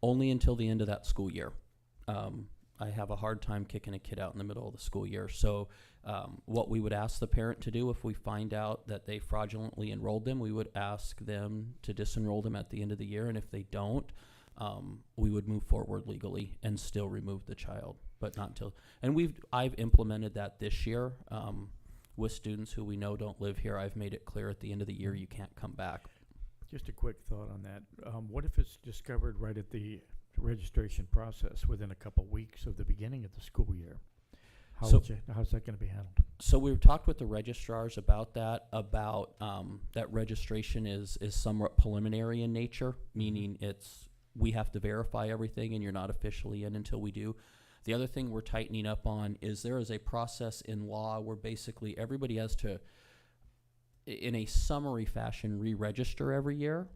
Only until the end of that school year. I have a hard time kicking a kid out in the middle of the school year. So what we would ask the parent to do if we find out that they fraudulently enrolled them, we would ask them to disenroll them at the end of the year. And if they don't, we would move forward legally and still remove the child, but not until. And I've implemented that this year with students who we know don't live here. I've made it clear at the end of the year you can't come back. Just a quick thought on that. What if it's discovered right at the registration process within a couple weeks of the beginning of the school year? How's that going to be handled? So we've talked with the registrars about that, that registration is somewhat preliminary in nature, meaning we have to verify everything and you're not officially in until we do. The other thing we're tightening up on is there is a process in law where basically everybody has to, in a summary fashion, re-register every year.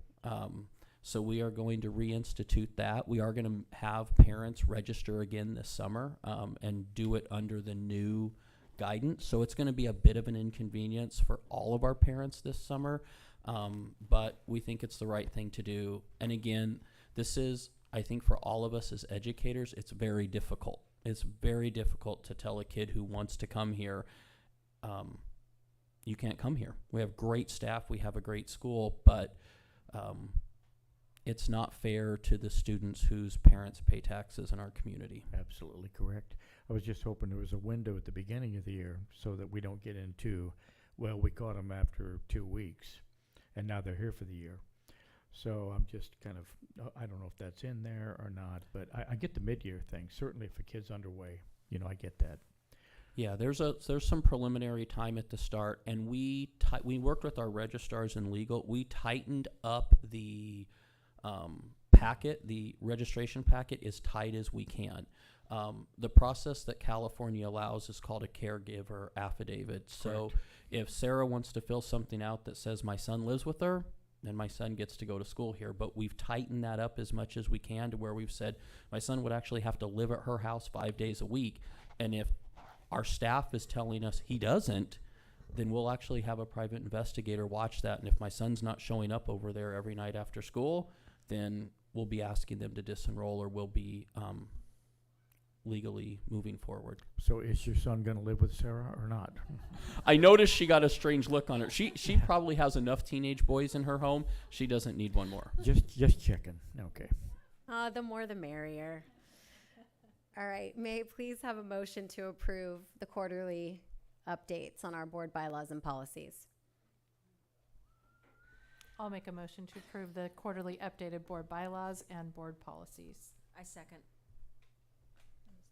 So we are going to reinstitute that. We are going to have parents register again this summer and do it under the new guidance. So it's going to be a bit of an inconvenience for all of our parents this summer, but we think it's the right thing to do. And again, this is, I think for all of us as educators, it's very difficult. It's very difficult to tell a kid who wants to come here, you can't come here. We have great staff, we have a great school, but it's not fair to the students whose parents pay taxes in our community. Absolutely correct. I was just hoping there was a window at the beginning of the year so that we don't get into, well, we caught them after 2 weeks and now they're here for the year. So I'm just kind of, I don't know if that's in there or not, but I get the mid-year thing. Certainly if a kid's underway, you know, I get that. Yeah, there's some preliminary time at the start, and we worked with our registrars and legal. We tightened up the packet, the registration packet, as tight as we can. The process that California allows is called a caregiver affidavit. So if Sarah wants to fill something out that says my son lives with her, then my son gets to go to school here. But we've tightened that up as much as we can to where we've said my son would actually have to live at her house 5 days a week. And if our staff is telling us he doesn't, then we'll actually have a private investigator watch that. And if my son's not showing up over there every night after school, then we'll be asking them to disenroll, or we'll be legally moving forward. So is your son going to live with Sarah or not? I noticed she got a strange look on her. She probably has enough teenage boys in her home. She doesn't need one more. Just checking. Okay. The more the merrier. All right, may I please have a motion to approve the quarterly updates on our board bylaws and policies? I'll make a motion to approve the quarterly updated board bylaws and board policies. I second.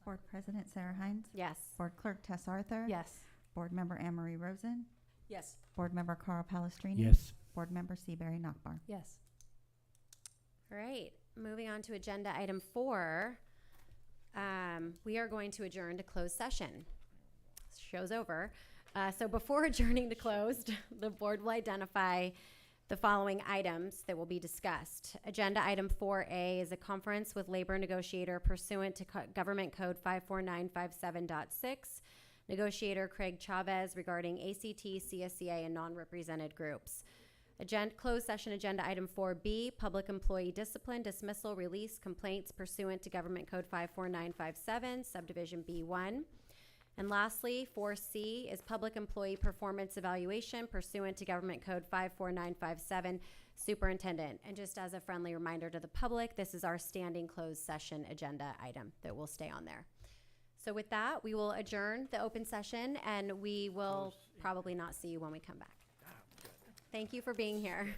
Board President Sarah Hines. Yes. Board Clerk Tess Arthur. Yes. Board Member Anne-Marie Rosen. Yes. Board Member Carl Palestrini. Yes. Board Member Seabury Nockbar. Yes. All right, moving on to agenda item 4. We are going to adjourn to closed session. Show's over. So before adjourning to closed, the board will identify the following items that will be discussed. Agenda item 4A is a conference with labor negotiator pursuant to Government Code 54957.6. Negotiator Craig Chavez regarding ACT, CSCA, and non-represented groups. Closed session agenda item 4B, public employee discipline, dismissal, release, complaints pursuant to Government Code 54957, subdivision B1. And lastly, 4C is public employee performance evaluation pursuant to Government Code 54957, superintendent. And just as a friendly reminder to the public, this is our standing closed session agenda item that will stay on there. So with that, we will adjourn the open session, and we will probably not see you when we come back. Thank you for being here.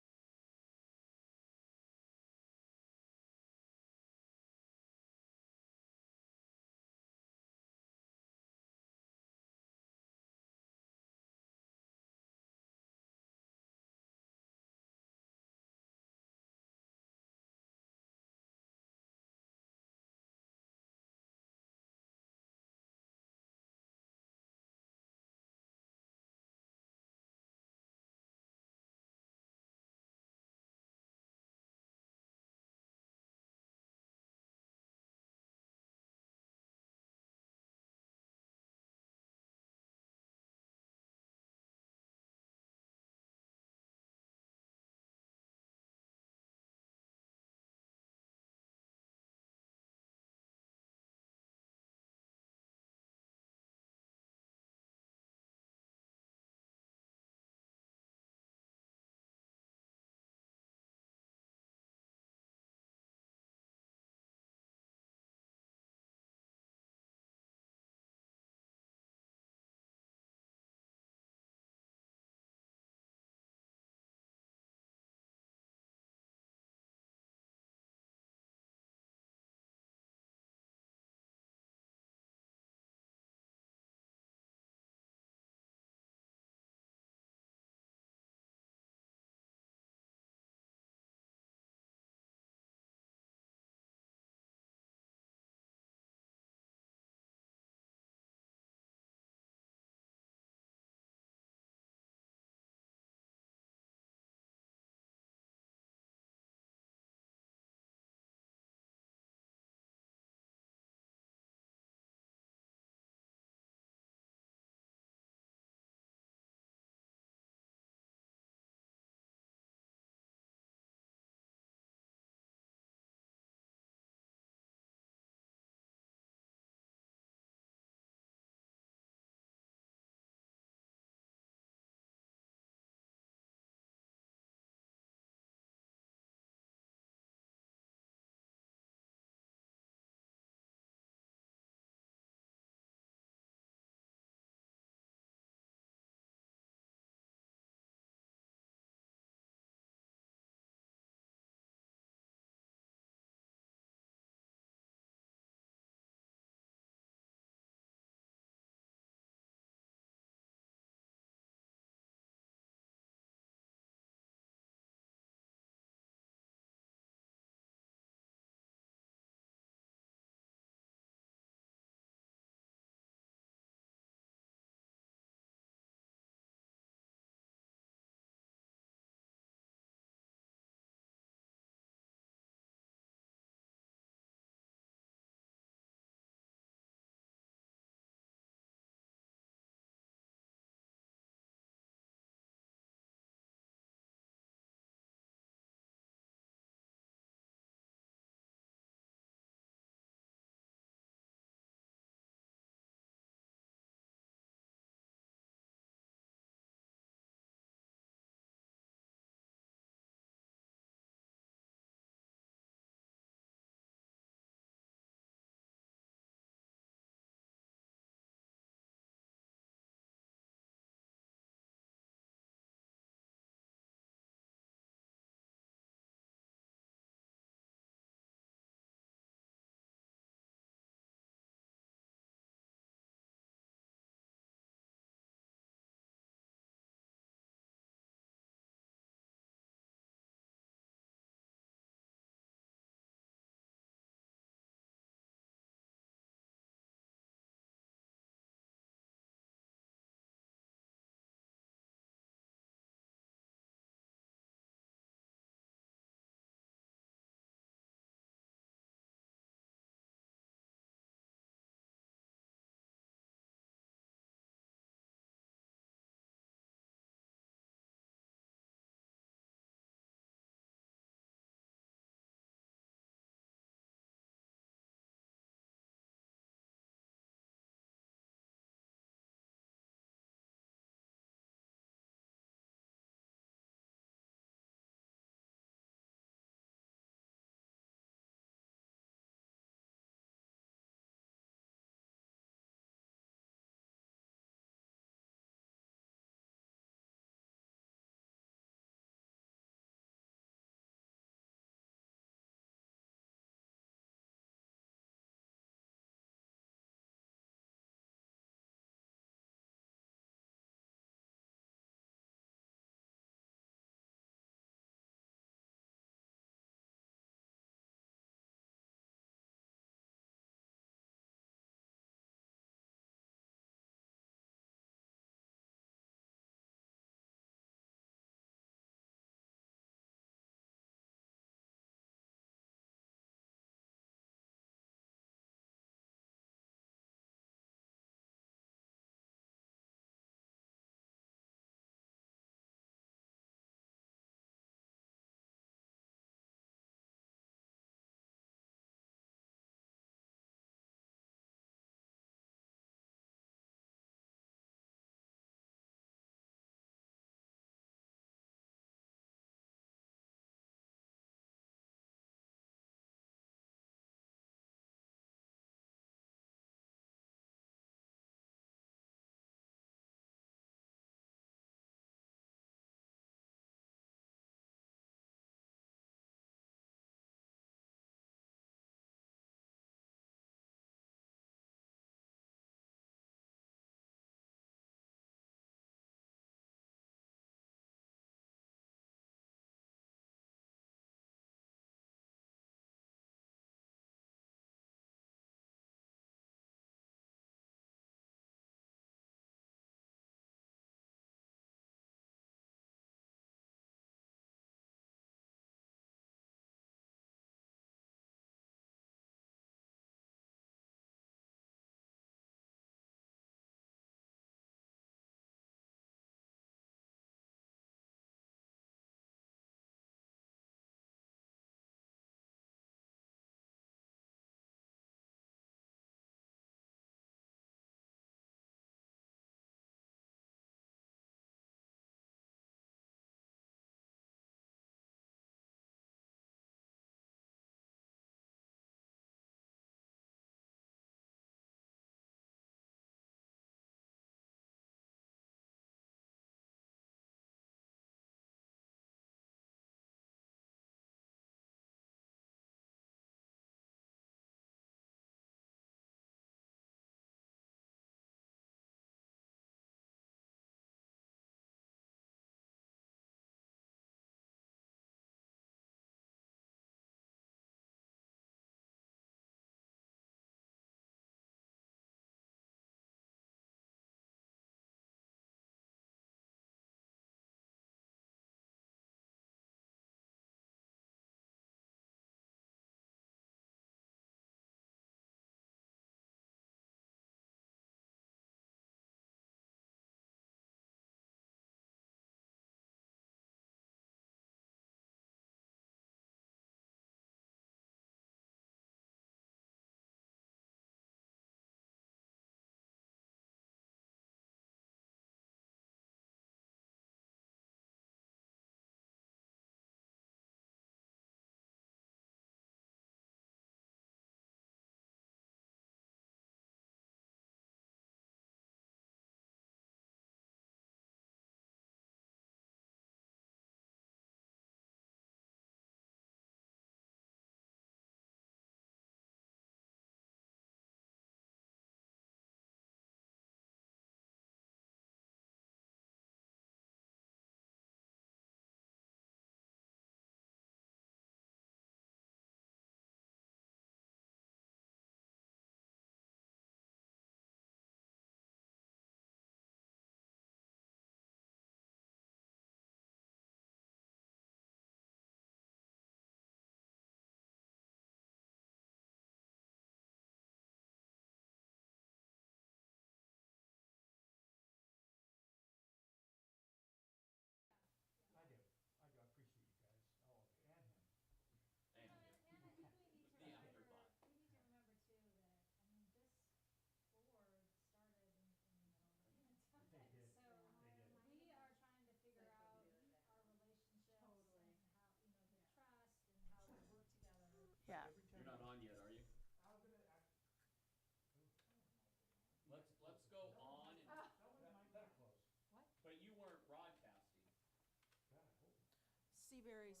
Seaberry's.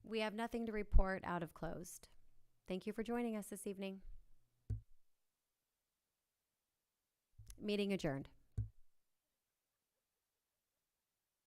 We have nothing to report out of closed. Thank you for joining us this evening. Meeting adjourned.